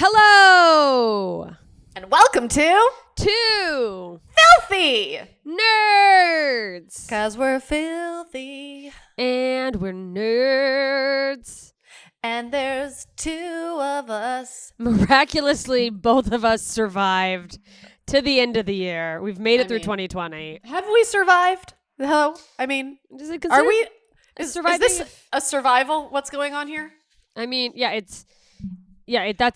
Hello! And welcome to Filthy Nerds! 'Cause we're filthy. And we're nerds. And there's two of us. Miraculously, both of us survived to the end of the year. We've made it through 2020. Have we survived? No. I mean, are we? Is this a survival? What's going on here? I mean, that's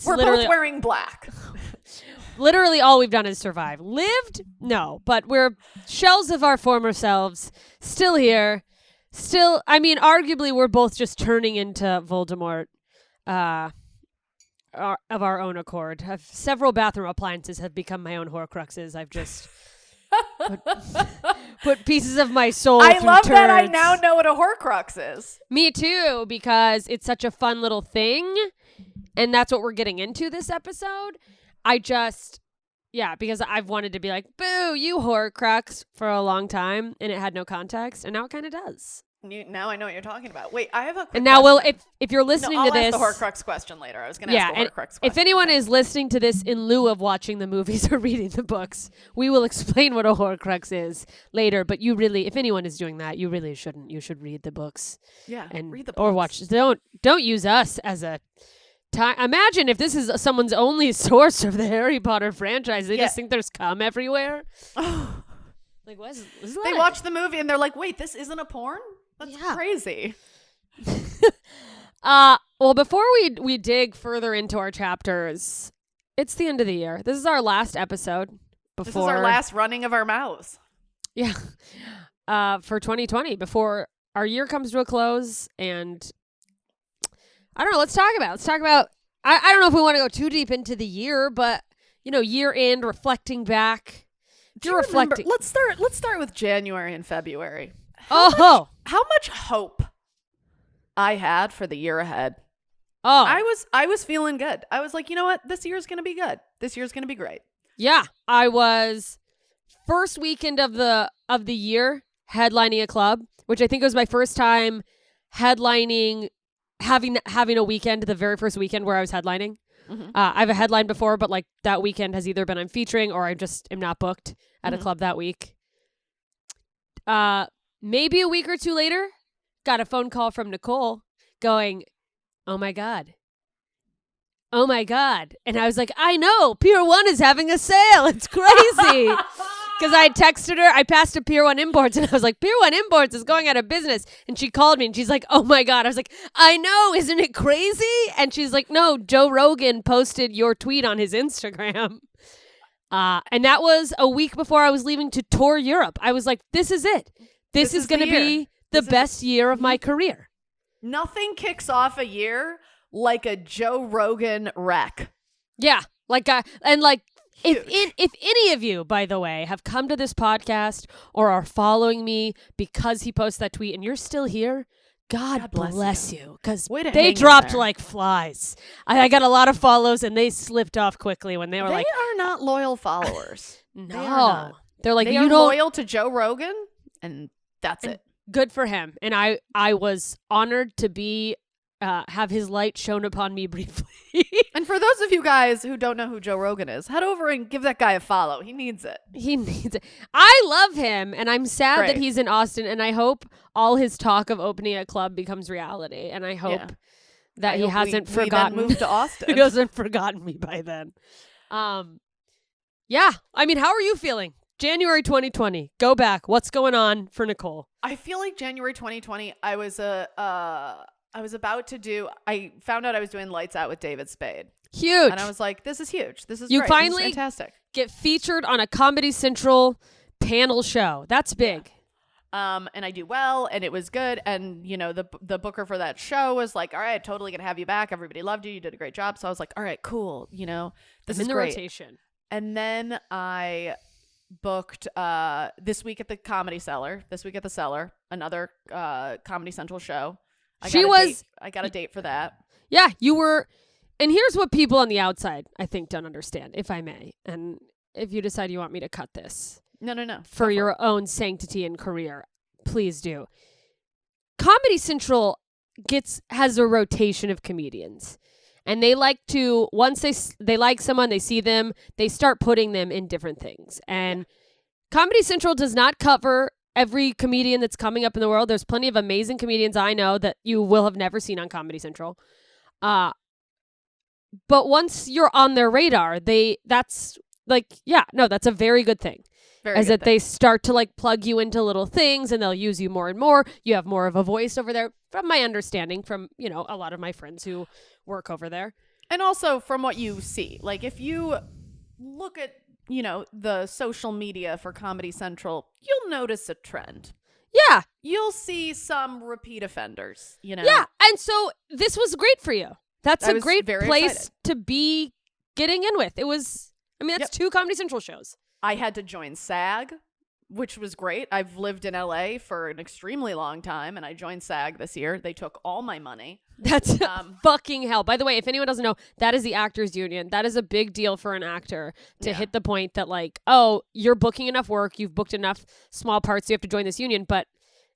we're literally... both wearing black. Literally all we've done is survive. Lived? No. But we're shells of our former selves. Still here. Still, I mean, arguably we're both just turning into Voldemort of our own accord. Several bathroom appliances have become my own Horcruxes. I've just put pieces of my soul I through love turds. that I now know what a Horcrux is. Me too, because it's such a fun little thing. And that's what we're getting into this episode. Because I've wanted to be like, boo, you Horcrux for a long time, and it had no context, and now it kind of does. Now I know what you're talking about. Wait, I have a quick And now, question. if you're listening to this... I'll ask the Horcrux question later. I was going to ask the Horcrux question. If anyone is listening to this in lieu of watching the movies or reading the books, we will explain what a Horcrux is later, but you really, if anyone is doing that, you really shouldn't. You should read the books. Yeah, and read the books. Or watch. Don't use us as a... Imagine if this is someone's only source of the Harry Potter franchise. They just think there's cum everywhere. Like, what is they watch the movie and they're like, wait, this isn't a porn? That's crazy. Well, before we dig further into our chapters, it's the end of the year. This is our last episode. This is our last running of our mouths. Yeah. For 2020, before our year comes to a close, and... I don't know. Let's talk about. I don't know if we want to go too deep into the year, but year end, reflecting back. Reflecting. Let's start with January and February. How much hope I had for the year ahead. Oh, I was feeling good. I was like, you know what? This year's gonna be good. This year's gonna be great. Yeah, I was first weekend of the year headlining a club, which I think was my first time headlining. Having a weekend, the very first weekend where I was headlining. Mm-hmm. I've a headline before, but like that weekend has either been I'm featuring or I just am not booked at a club that week. Maybe a week or two later, got a phone call from Nicole going, oh my God. And I was like, I know, Pier 1 is having a sale. It's crazy. Because I texted her, I passed a Pier 1 Imports, and I was like, Pier 1 Imports is going out of business. And she called me, and she's like, oh my God. I was like, I know, isn't it crazy? And she's like, no, Joe Rogan posted your tweet on his Instagram. And that was a week before I was leaving to tour Europe. I was like, this is it. This is going to be the best year of my career. Nothing kicks off a year like a Joe Rogan wreck. Yeah. If any of you, by the way, have come to this podcast or are following me because he posted that tweet and you're still here, God bless you. Because they dropped like flies. I got a lot of follows and they slipped off quickly when they were like... They are not loyal followers. No. They're like, they are loyal to Joe Rogan and that's it. Good for him. And I was honored to be... have his light shone upon me briefly. And for those of you guys who don't know who Joe Rogan is, head over and give that guy a follow. He needs it. I love him, and I'm sad that he's in Austin, and I hope all his talk of opening a club becomes reality, and I hope that he hasn't forgotten. Moved to Austin. He hasn't forgotten me by then. Yeah. I mean, how are you feeling? January 2020. Go back. What's going on for Nicole? I feel like January 2020, I found out I was doing Lights Out with David Spade. Huge. And I was like, this is huge. This is you great. finally this is fantastic. Get featured on a Comedy Central panel show. That's big. And I do well, and it was good. And, the booker for that show was like, all right, totally going to have you back. Everybody loved you. You did a great job. So I was like, all right, cool. This is great. Rotation. And then I booked this week at the Comedy Cellar, another Comedy Central show. I got a date for that. Yeah, you were. And here's what people on the outside, I think, don't understand, if I may. And if you decide you want me to cut this. No. For your own sanctity and career, please do. Comedy Central has a rotation of comedians. And they like to, once they like someone, they see them, they start putting them in different things. And Comedy Central does not cover every comedian that's coming up in the world. There's plenty of amazing comedians I know that you will have never seen on Comedy Central. But once you're on their radar, that's a very good thing. They start to like plug you into little things and they'll use you more and more. You have more of a voice over there, from my understanding, from, a lot of my friends who work over there. And also from what you see, like if you look at, the social media for Comedy Central, you'll notice a trend. Yeah. You'll see some repeat offenders, Yeah. And so this was great for you. That's a great place excited to be getting in with. It was, that's 2 Comedy Central shows. I had to join SAG, which was great. I've lived in LA for an extremely long time, and I joined SAG this year. They took all my money. That's fucking hell. By the way, if anyone doesn't know, that is the Actors Union. That is a big deal for an actor to hit the point that like, oh, you're booking enough work, you've booked enough small parts, you have to join this union. But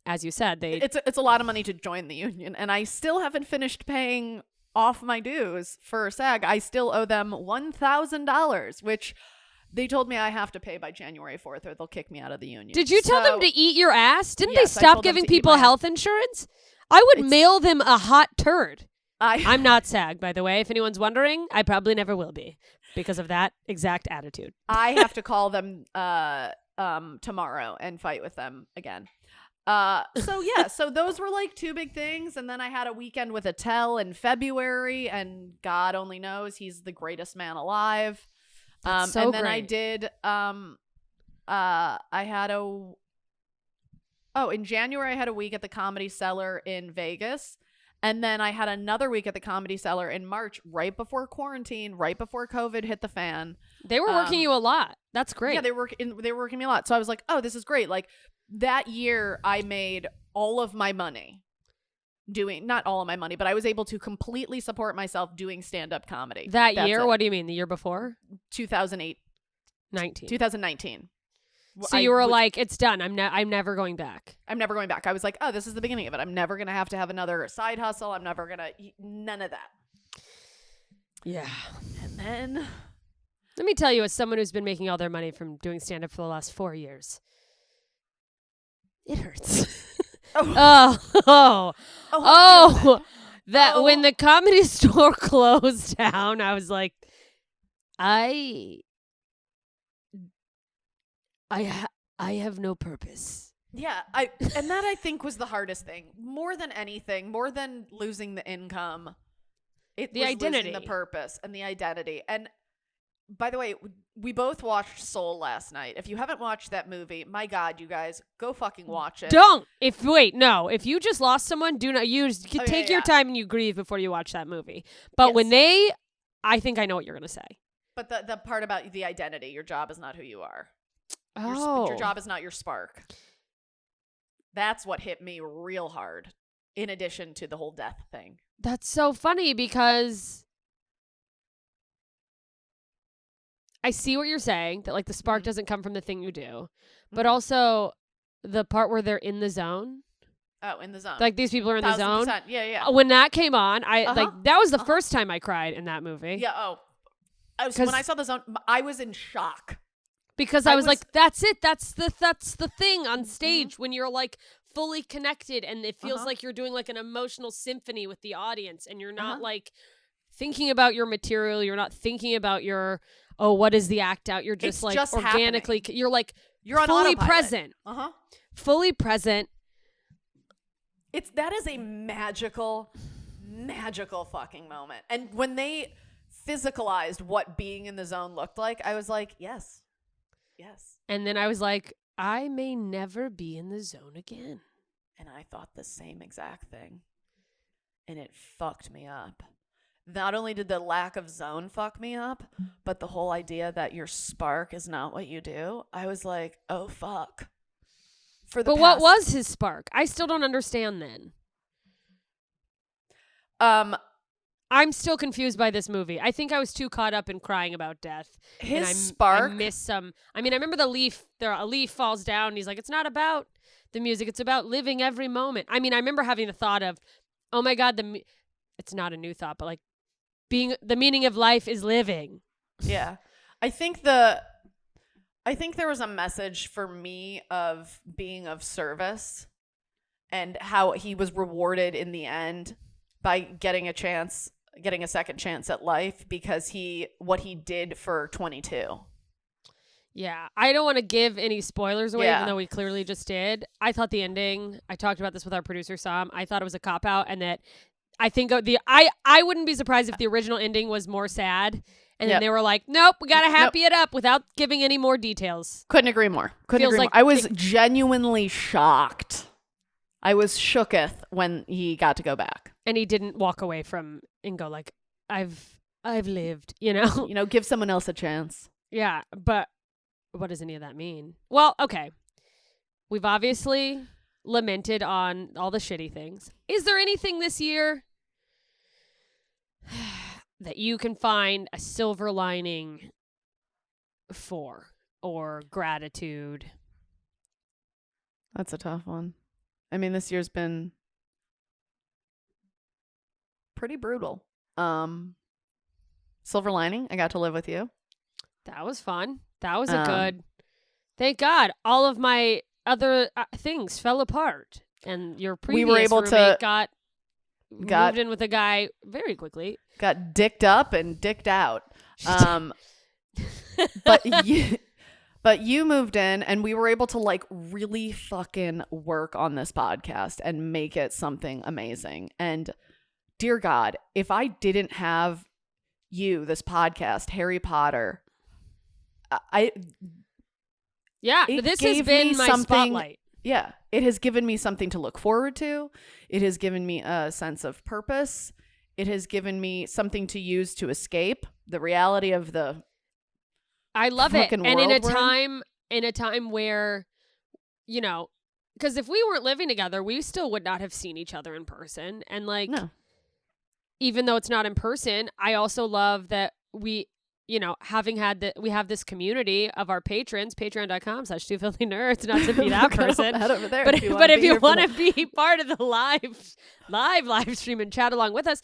as you said, it's a lot of money to join the union, and I still haven't finished paying off my dues for SAG. I still owe them $1,000, which they told me I have to pay by January 4th or they'll kick me out of the union. Did you tell them to eat your ass? Didn't they stop giving people health insurance? I would mail them a hot turd. I'm not SAG, by the way. If anyone's wondering, I probably never will be because of that exact attitude. I have to call them tomorrow and fight with them again. So those were like 2 big things. And then I had a weekend with Attell in February, and God only knows he's the greatest man alive. And then great. I did, in January, I had a week at the Comedy Cellar in Vegas. And then I had another week at the Comedy Cellar in March, right before quarantine, right before COVID hit the fan. They were working you a lot. That's great. Yeah, they were working me a lot. So I was like, oh, this is great. Like that year I made all of my money not all of my money, but I was able to completely support myself doing stand-up comedy. That's year? What do you mean? The year before? 2019. So you were like, it's done. I'm never going back. I'm never going back. I was like, oh, this is the beginning of it. I'm never going to have another side hustle. I'm never going to none of that. Yeah. And then let me tell you, as someone who's been making all their money from doing stand-up for the last 4 years, it hurts. When the Comedy Store closed down, I was like, I have no purpose. Yeah, and that I think was the hardest thing. More than anything, more than losing the income, the identity, losing the purpose and the identity. And by the way, we both watched Soul last night. If you haven't watched that movie, my God, you guys, go fucking watch it. If you just lost someone, do not take your time and you grieve before you watch that movie. But I think I know what you're going to say. But the part about the identity, your job is not who you are. Oh. Your job is not your spark. That's what hit me real hard, in addition to the whole death thing. That's so funny because I see what you're saying, that like the spark doesn't come from the thing you do, but also the part where they're in the zone. Oh, in the zone. Like these people are in the zone. Yeah. When that came on, that was the first time I cried in that movie. Yeah. When I saw the zone, I was in shock. Because I was like, that's it. That's the thing on stage when you're like fully connected and it feels like you're doing like an emotional symphony with the audience and you're not like thinking about your material. You're not thinking about your, what is the act out? You're just organically, happening. You're on fully autopilot. Present. Fully present. That is a magical fucking moment. And when they physicalized what being in the zone looked like, I was like, yes. And then I was like, I may never be in the zone again. And I thought the same exact thing. And it fucked me up. Not only did the lack of zone fuck me up, but the whole idea that your spark is not what you do. I was like, oh, fuck. What was his spark? I still don't understand then. I'm still confused by this movie. I think I was too caught up in crying about death. Spark. I missed some. I mean, I remember a leaf falls down and he's like, it's not about the music. It's about living every moment. I mean, I remember having the thought of, oh my God, it's not a new thought, but like the meaning of life is living. Yeah. I think there was a message for me of being of service and how he was rewarded in the end by getting a second chance at life because what he did for 22. Yeah, I don't want to give any spoilers away, even though we clearly just did. I thought the ending, I talked about this with our producer, Sam, I thought it was a cop-out, and that I think I wouldn't be surprised if the original ending was more sad, and then they were like, nope, we got to happy it up without giving any more details. Couldn't agree more. I was genuinely shocked. I was shooketh when he got to go back. And he didn't walk away from and go like, I've lived, you know? You know, give someone else a chance. Yeah, but what does any of that mean? Well, okay. We've obviously lamented on all the shitty things. Is there anything this year that you can find a silver lining for or gratitude? That's a tough one. I mean, this year's been pretty brutal. Silver lining, I got to live with you. That was fun. That was a good. Thank God, all of my other things fell apart, and your previous roommate got moved in with a guy very quickly. Got dicked up and dicked out. But you moved in, and we were able to like really fucking work on this podcast and make it something amazing. And dear God, if I didn't have you, this podcast, Harry Potter, this has been my spotlight. Yeah, it has given me something to look forward to. It has given me a sense of purpose. It has given me something to use to escape the reality of the I love it. And in a time where, you know, because if we weren't living together, we still would not have seen each other in person. And like, even though it's not in person, I also love that we, you know, we have this community of our patrons, patreon.com/2filthynerds, not to be that person. Over there but if you want to be part of the live stream and chat along with us,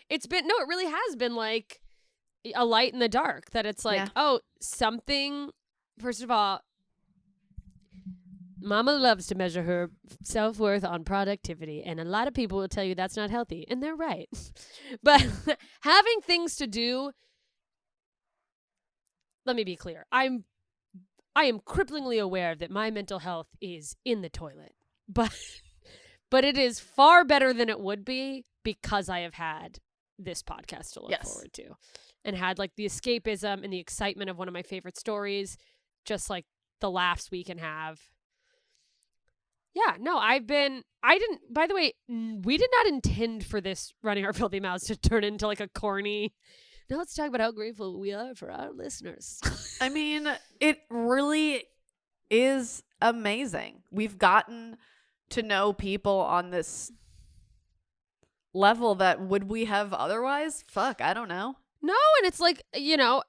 it really has been like a light in the dark, that it's like, something. First of all, Mama loves to measure her self-worth on productivity, and a lot of people will tell you that's not healthy, and they're right. But having things to do, let me be clear. I am cripplingly aware that my mental health is in the toilet, but it is far better than it would be because I have had this podcast to look forward to. And had like the escapism and the excitement of one of my favorite stories, just like the laughs we can have. Yeah, no, by the way, we did not intend for this Running Our Filthy Mouths to turn into like a corny, now let's talk about how grateful we are for our listeners. I mean, it really is amazing. We've gotten to know people on this level that would we have otherwise? Fuck, I don't know. No, and it's like, you know,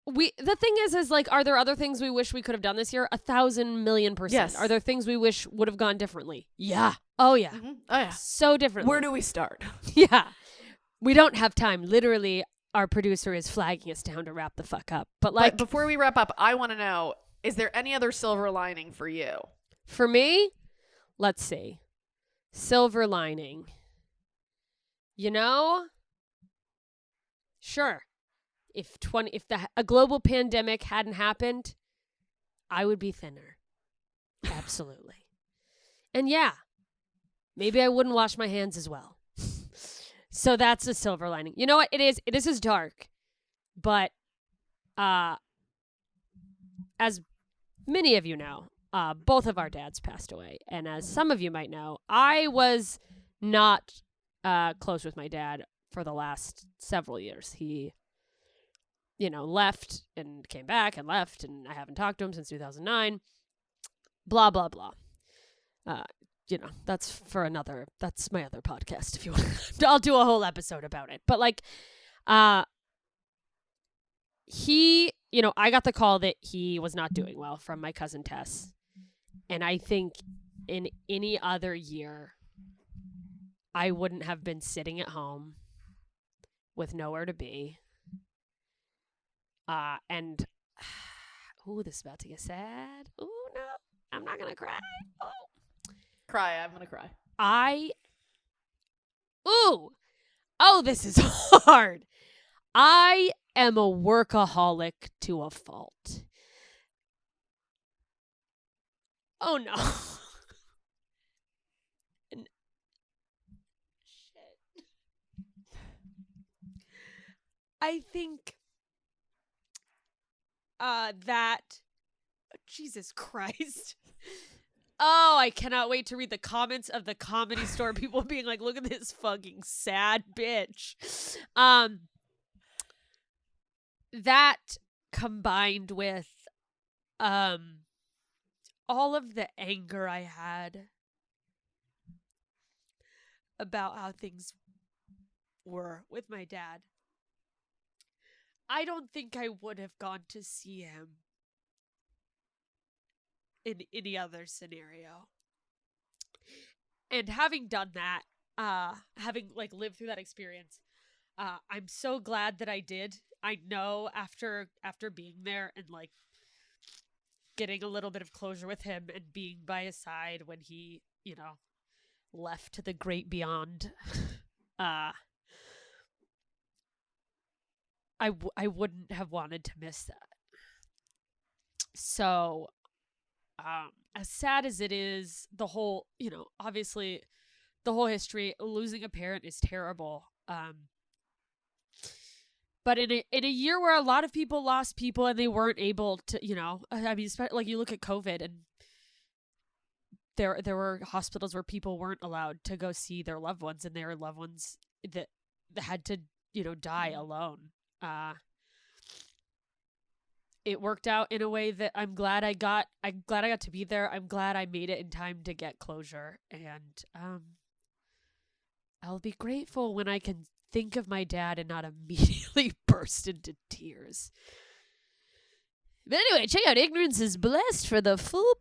the thing is like, are there other things we wish we could have done this year? 1,000,000,000%. Yes. Are there things we wish would have gone differently? Yeah. Oh, yeah. Mm-hmm. Oh, yeah. So differently. Where do we start? Yeah. We don't have time. Literally, our producer is flagging us down to wrap the fuck up. But before we wrap up, I want to know, is there any other silver lining for you? For me, let's see. Silver lining. You know, sure. If a global pandemic hadn't happened, I would be thinner. Absolutely. And yeah, maybe I wouldn't wash my hands as well. So that's a silver lining. You know what? This is dark. But as many of you know, both of our dads passed away. And as some of you might know, I was not close with my dad for the last several years. He, you know, left and came back and left, and I haven't talked to him since 2009. Blah, blah, blah. You know, that's my other podcast if you want. I'll do a whole episode about it. But like, he, you know, I got the call that he was not doing well from my cousin Tess. And I think in any other year, I wouldn't have been sitting at home with nowhere to be. And ooh, this is about to get sad. Ooh, no, I'm not gonna cry. Oh, cry! I'm gonna cry. This is hard. I am a workaholic to a fault. Oh no. Shit. I think that Jesus Christ. Oh, I cannot wait to read the comments of the Comedy Store. People being like, look at this fucking sad bitch. That combined with all of the anger I had about how things were with my dad. I don't think I would have gone to see him in any other scenario. And having done that, having like lived through that experience, I'm so glad that I did. I know after being there and like getting a little bit of closure with him and being by his side when he, left to the great beyond, I wouldn't have wanted to miss that. So, as sad as it is, the whole, obviously the whole history, losing a parent is terrible. But in a year where a lot of people lost people and they weren't able to, like you look at COVID and there were hospitals where people weren't allowed to go see their loved ones, and their loved ones that had to, die alone. It worked out in a way that I'm glad I got to be there. I'm glad I made it in time to get closure. And I'll be grateful when I can think of my dad and not immediately burst into tears. But anyway, check out Ignorance is Blessed for the full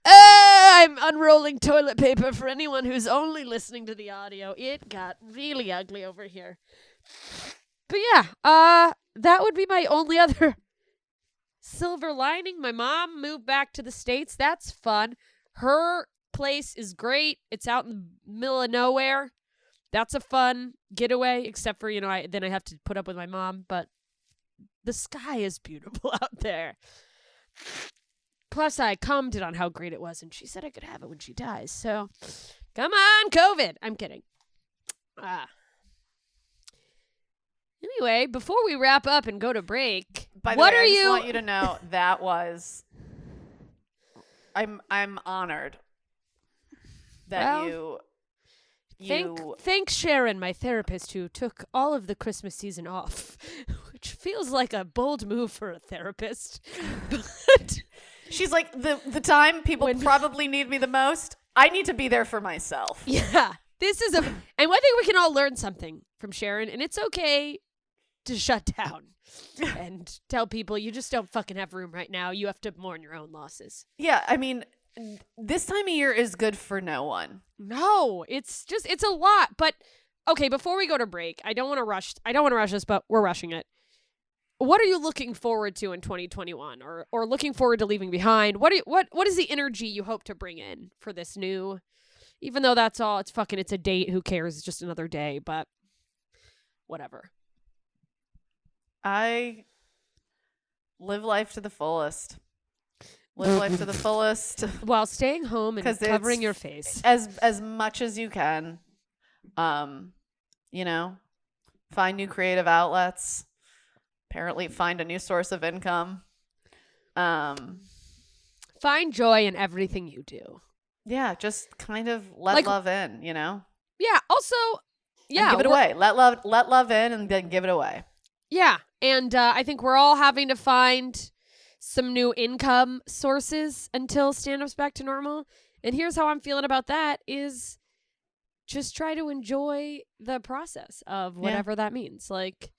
I'm unrolling toilet paper for anyone who's only listening to the audio. It got really ugly over here. But yeah, that would be my only other silver lining. My mom moved back to the States. That's fun. Her place is great. It's out in the middle of nowhere. That's a fun getaway, except for, then I have to put up with my mom, but the sky is beautiful out there. Plus, I commented on how great it was, and she said I could have it when she dies. So, come on, COVID. I'm kidding. Anyway, before we wrap up and go to break, by the way, I just want you to know that was. I'm honored that Thanks, Sharon, my therapist, who took all of the Christmas season off, which feels like a bold move for a therapist. But she's like, the time people probably need me the most, I need to be there for myself. Yeah. This is and I think we can all learn something from Sharon, and it's okay to shut down and tell people you just don't fucking have room right now. You have to mourn your own losses. Yeah, I mean, this time of year is good for no one. No, it's a lot. But okay, before we go to break, I don't want to rush this, but we're rushing it. What are you looking forward to in 2021, or looking forward to leaving behind? What is the energy you hope to bring in for this new? Even though that's all, it's a date. Who cares? It's just another day. But whatever. I live life to the fullest. Live life to the fullest while staying home and covering your face as much as you can. Find new creative outlets. Apparently, find a new source of income. Find joy in everything you do. Yeah, just kind of let love in. Yeah. Also, yeah, and give it away. Let love in, and then give it away. Yeah, and I think we're all having to find some new income sources until stand-up's back to normal. And here's how I'm feeling about that is just try to enjoy the process of whatever that means. Like,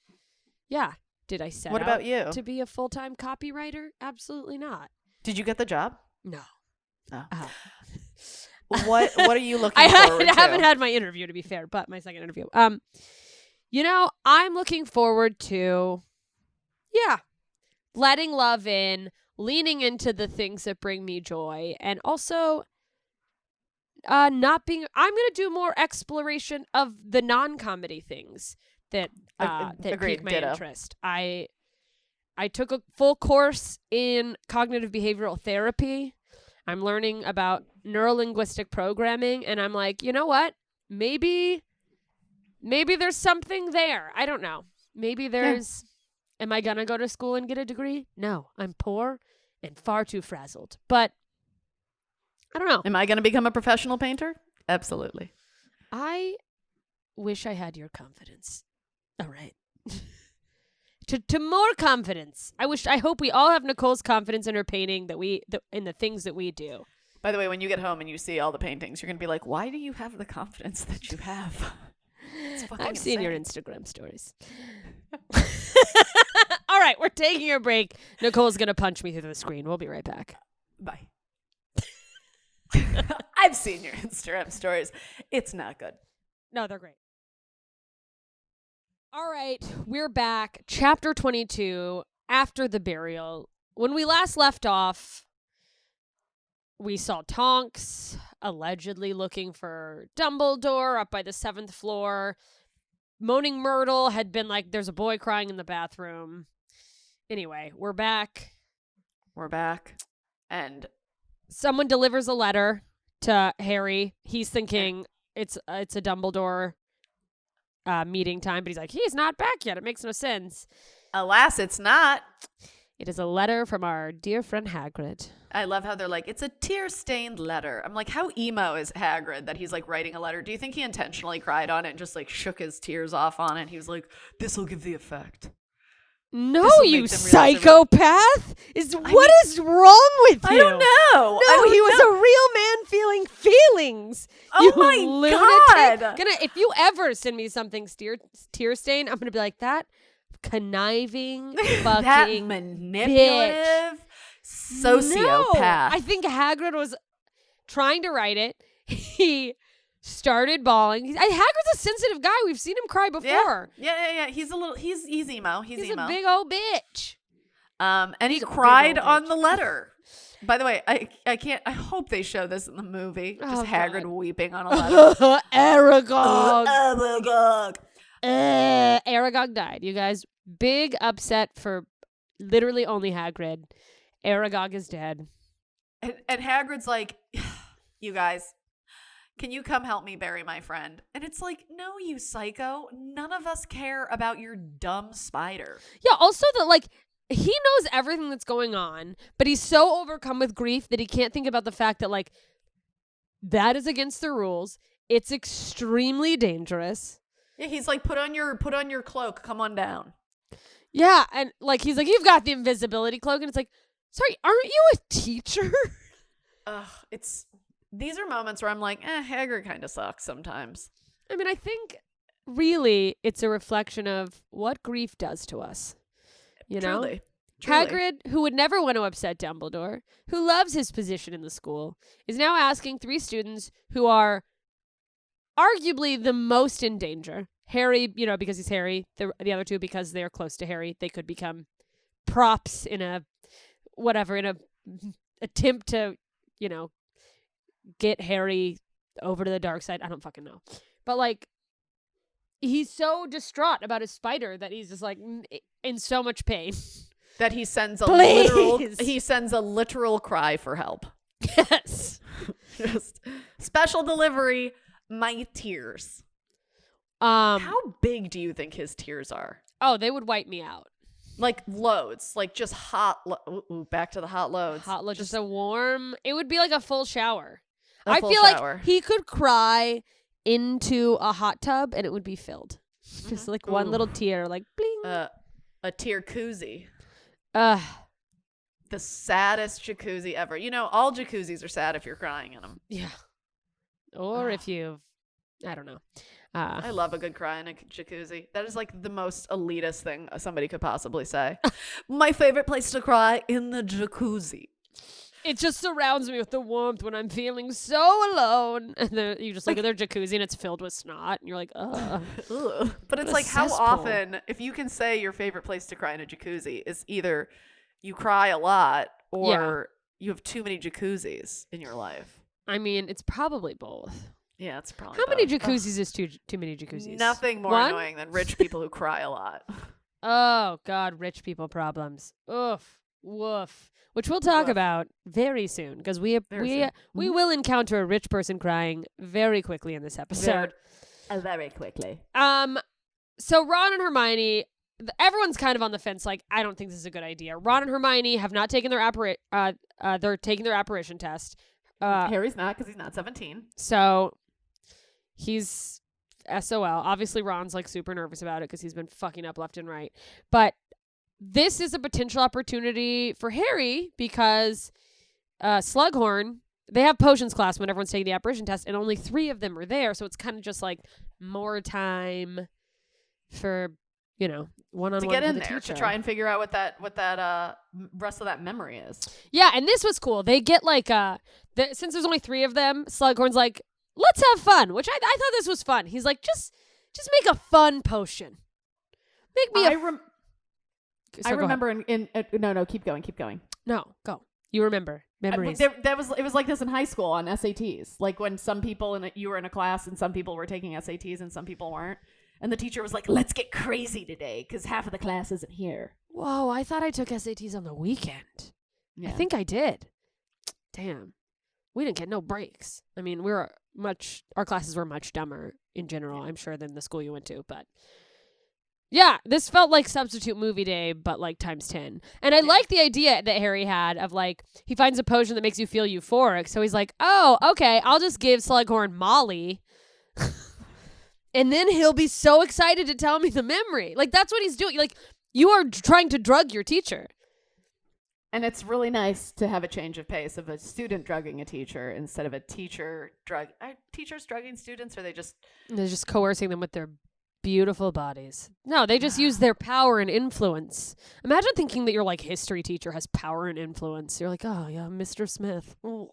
yeah, did I set What about you? To be a full-time copywriter? Absolutely not. Did you get the job? No. Oh. What are you looking forward to? I haven't had my interview, to be fair, but my second interview. I'm looking forward to, letting love in, leaning into the things that bring me joy, and also I'm going to do more exploration of the non-comedy things that pique my interest. I took a full course in cognitive behavioral therapy. I'm learning about neurolinguistic programming, and I'm like, you know what? Maybe there's something there. I don't know. Maybe there's... Yeah. Am I going to go to school and get a degree? No, I'm poor and far too frazzled. But I don't know. Am I going to become a professional painter? Absolutely. I wish I had your confidence. All right. To more confidence. I hope we all have Nicole's confidence in her painting in the things that we do. By the way, when you get home and you see all the paintings, you're going to be like, why do you have the confidence that you have? I've seen your Instagram stories. All right, we're taking a break. Nicole's going to punch me through the screen. We'll be right back. Bye. I've seen your Instagram stories. It's not good. No, they're great. All right, we're back. Chapter 22, After the Burial. When we last left off, we saw Tonks allegedly looking for Dumbledore up by the 7th floor. Moaning Myrtle had been like, there's a boy crying in the bathroom. Anyway, we're back. And someone delivers a letter to Harry. He's thinking it's a Dumbledore meeting time, but he's like, he's not back yet. It makes no sense. Alas, it's not. It is a letter from our dear friend Hagrid. I love how they're like, it's a tear-stained letter. I'm like, how emo is Hagrid that he's like writing a letter? Do you think he intentionally cried on it and just like shook his tears off on it? He was like, this will give the effect. No, you psychopath! What is wrong with you? I don't know. No, he was a real man feeling feelings. Oh you my lunatic. God! If you ever send me something tear stained, I'm gonna be like, that conniving fucking that manipulative sociopath. No, I think Hagrid was trying to write it. He started bawling. Hagrid's a sensitive guy. We've seen him cry before. Yeah. He's emo. He's emo. A big old bitch. And he cried on the letter. By the way, I hope they show this in the movie. Just Hagrid weeping on a letter. Aragog. Aragog died, you guys. Big upset for literally only Hagrid. Aragog is dead. And Hagrid's like, you guys, can you come help me bury my friend? And it's like, no, you psycho. None of us care about your dumb spider. Yeah, also that he knows everything that's going on, but he's so overcome with grief that he can't think about the fact that that is against the rules. It's extremely dangerous. Yeah, he's like, put on your cloak, come on down. Yeah, and he's like, you've got the invisibility cloak, and it's like, sorry, aren't you a teacher? These are moments where I'm like, Hagrid kind of sucks sometimes. I mean, I think really it's a reflection of what grief does to us. You know? Truly. Hagrid, who would never want to upset Dumbledore, who loves his position in the school, is now asking 3 students who are arguably the most in danger. Harry, because he's Harry. The other 2 because they're close to Harry. They could become props in a attempt to, get Harry over to the dark side. I don't fucking know. But he's so distraught about his spider that he's just in so much pain. That he sends a literal cry for help. Yes. Just special delivery, my tears. How big do you think his tears are? Oh, they would wipe me out. Loads. Just hot. Back to the hot loads. Hot loads. Just a warm. It would be like a full shower. I feel like he could cry into a hot tub and it would be filled. Just one little tear, bling. A tear koozie. The saddest jacuzzi ever. All jacuzzis are sad if you're crying in them. Yeah. Or if you've, I don't know. I love a good cry in a jacuzzi. That is the most elitist thing somebody could possibly say. My favorite place to cry, in the jacuzzi. It just surrounds me with the warmth when I'm feeling so alone. And then you just look at their jacuzzi and it's filled with snot. And you're like, ugh. But it's like, how often, if you can say your favorite place to cry in a jacuzzi is either you cry a lot or you have too many jacuzzis in your life. I mean, it's probably both. Yeah, it's probably How many jacuzzis is too many jacuzzis? Nothing more annoying than rich people who cry a lot. Oh, God, rich people problems. Oof. Woof. Which we'll talk about very soon, because we will encounter a rich person crying very quickly in this episode. Very quickly. So Ron and Hermione, everyone's kind of on the fence, like, I don't think this is a good idea. Ron and Hermione have not taken their they're taking their apparition test. Harry's not, because he's not 17. So he's SOL. Obviously, Ron's like super nervous about it because he's been fucking up left and right. But this is a potential opportunity for Harry because Slughorn, they have potions class when everyone's taking the apparition test, and only 3 of them are there. So it's kind of just like more time for, one-on-one to get in the there teacher. To try and figure out what that rest of that memory is. Yeah, and this was cool. They get like since there's only 3 of them, Slughorn's like, let's have fun, which I thought this was fun. He's like, just make a fun potion. Make me I remember no, keep going. No, go. You remember memories. It was like this in high school on SATs. Like when some people you were in a class and some people were taking SATs and some people weren't. And the teacher was like, let's get crazy today because half of the class isn't here. Whoa, I thought I took SATs on the weekend. Yeah. I think I did. Damn. We didn't get no breaks. I mean, our classes were much dumber in general, I'm sure, than the school you went to. But yeah, this felt like substitute movie day, but like times 10. And I like the idea that Harry had of like, he finds a potion that makes you feel euphoric. So he's like, oh, okay, I'll just give Slughorn Molly. And then he'll be so excited to tell me the memory. Like, that's what he's doing. Like, you are trying to drug your teacher. And it's really nice to have a change of pace of a student drugging a teacher instead of a teacher Are teachers drugging students, or they're just coercing them with their beautiful bodies? No, they just use their power and influence. Imagine thinking that your like history teacher has power and influence. You're like, oh yeah, Mr. Smith. Who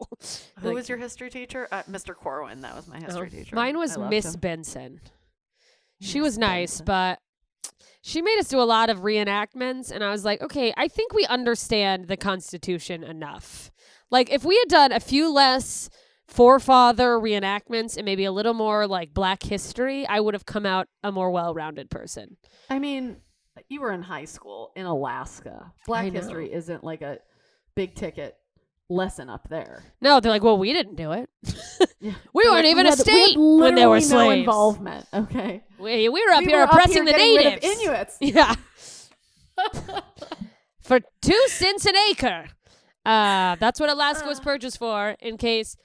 was your history teacher? Mr. Corwin. That was my history teacher. Mine was Miss Benson. She was nice, but she made us do a lot of reenactments, and I was like, okay, I think we understand the Constitution enough. Like, if we had done a few less forefather reenactments and maybe a little more like Black history, I would have come out a more well-rounded person. I mean, you were in high school in Alaska. Black history isn't like a big ticket lesson up there. No, they're like, well, we didn't do it. We weren't even a state when there were slaves. No involvement. Okay. We were up here oppressing the natives. Inuits. Yeah. For 2 cents an acre. That's what Alaska was purchased for, in case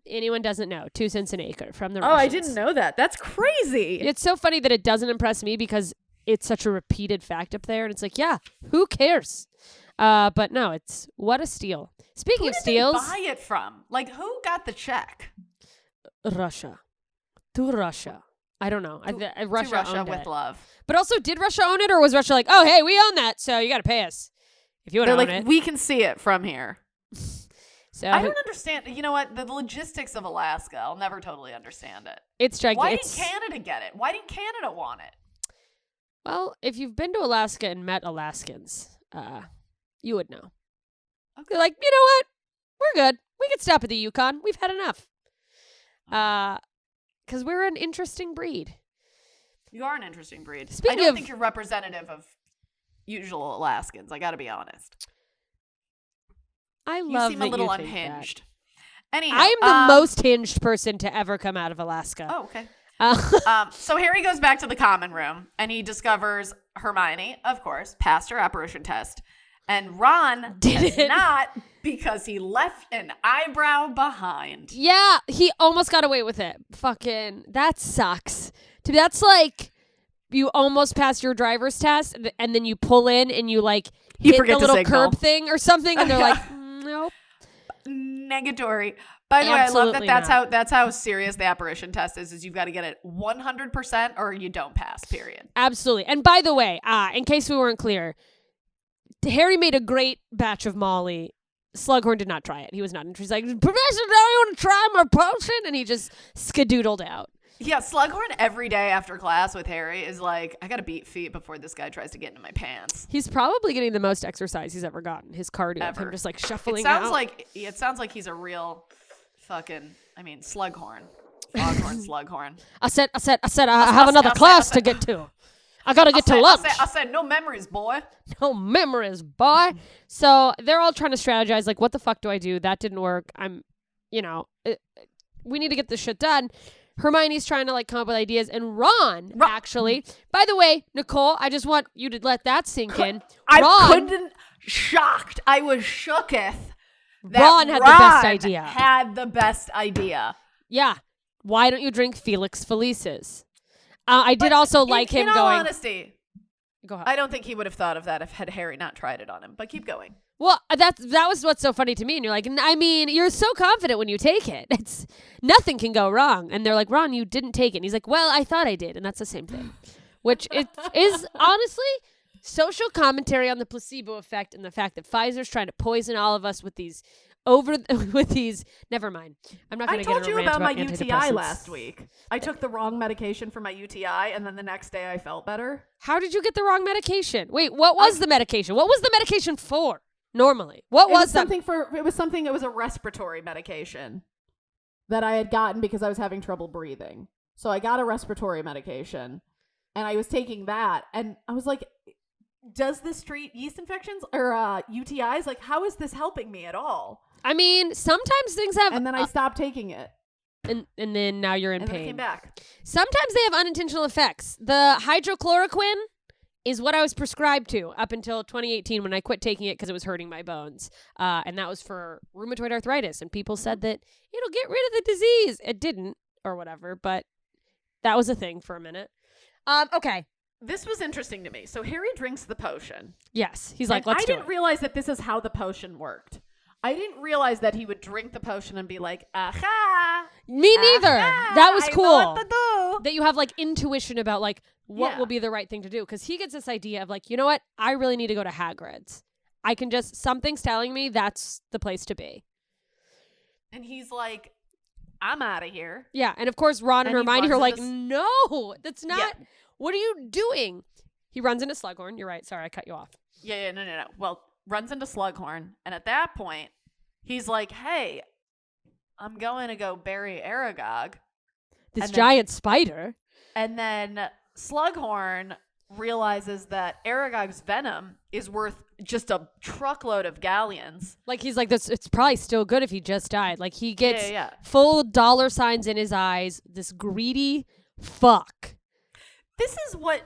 anyone doesn't know. 2 cents an acre from the Russians. I didn't know that. That's crazy. It's so funny that it doesn't impress me because it's such a repeated fact up there. And it's like, yeah, who cares? But no, it's what a steal. Speaking of steals. Who did they buy it from? Like, who got the check? Russia. To Russia. I don't know. Russia owned with it. love. But also, did Russia own it, or was Russia like, oh, hey, we own that, so you got to pay us if you want to own it? We can see it from here. So I don't understand. You know what? The logistics of Alaska, I'll never totally understand it. It's gigantic. Why didn't Canada get it? Why didn't Canada want it? Well, if you've been to Alaska and met Alaskans, you would know. Okay. They're like, you know what? We're good. We can stop at the Yukon. We've had enough. Because we're an interesting breed. You are an interesting breed. I don't think you're representative of usual Alaskans. I got to be honest. I love you seem that a little you think unhinged. That. Anyhow, I am the most hinged person to ever come out of Alaska. Oh, okay. So Harry goes back to the common room and he discovers Hermione, of course, passed her apparition test. And Ron did not, because he left an eyebrow behind. Yeah, he almost got away with it. Fucking, that sucks. That's like you almost passed your driver's test, and then you pull in and you like hit the little curb thing or something, and they're like, nope. Negatory. By the way, I love that that's how serious the apparition test is you've got to get it 100% or you don't pass, period. Absolutely. And by the way, in case we weren't clear, Harry made a great batch of Molly Slughorn did not try it. He was not interested. He's like, Professor, don't you want to try my potion? And he just skedoodled out. Yeah, Slughorn every day after class with Harry is like, I got to beat feet before this guy tries to get into my pants. He's probably getting the most exercise he's ever gotten. His cardio, of him just like shuffling out. It sounds like he's a real fucking, Slughorn. Slughorn. I said, I have another class to get to. I gotta get to lunch. I said, no memories, boy. No memories, boy. So they're all trying to strategize, like, what the fuck do I do? That didn't work. We need to get this shit done. Hermione's trying to, like, come up with ideas. And Ron, actually, by the way, Nicole, I just want you to let that sink in. I was shooketh that Ron had the best idea. Yeah. Why don't you drink Felix Felicis? I did also like him going. In all honesty, go ahead. I don't think he would have thought of that if had Harry not tried it on him. But keep going. Well, that was what's so funny to me. And you're like, you're so confident when you take it. It's nothing can go wrong. And they're like, Ron, you didn't take it. And he's like, well, I thought I did, and that's the same thing. Which it is honestly social commentary on the placebo effect and the fact that Pfizer's trying to poison all of us with these. Never mind. I'm not going to get into a rant about my UTI last week. I took the wrong medication for my UTI, and then the next day I felt better. How did you get the wrong medication? Wait, what was the medication? What was the medication for? Normally, it was a respiratory medication that I had gotten because I was having trouble breathing. So I got a respiratory medication, and I was taking that, and I was like, does this treat yeast infections or UTIs? Like, how is this helping me at all? Sometimes things have... And then I stopped taking it. And then now you're in pain. And then I came back. Sometimes they have unintentional effects. The hydrochloroquine is what I was prescribed to up until 2018 when I quit taking it because it was hurting my bones. And that was for rheumatoid arthritis. And people said that it'll get rid of the disease. It didn't, or whatever, but that was a thing for a minute. Okay. This was interesting to me. So Harry drinks the potion. Yes. He's like, let's do it. I didn't realize that this is how the potion worked. I didn't realize that he would drink the potion and be like, aha. Me neither. That was cool. I know what to do. That you have like intuition about like what will be the right thing to do. Because he gets this idea of like, you know what? I really need to go to Hagrid's. I can just, something's telling me that's the place to be. And he's like, I'm out of here. Yeah. And of course, Ron and Hermione are like, no, that's not. Yeah. What are you doing? He runs into Slughorn. You're right. Sorry, I cut you off. Yeah, no. Well, runs into Slughorn. And at that point, he's like, hey, I'm going to go bury Aragog. This giant spider. And then Slughorn realizes that Aragog's venom is worth just a truckload of galleons. Like, he's like, it's probably still good if he just died. Like, he gets full dollar signs in his eyes. This greedy fuck. This is what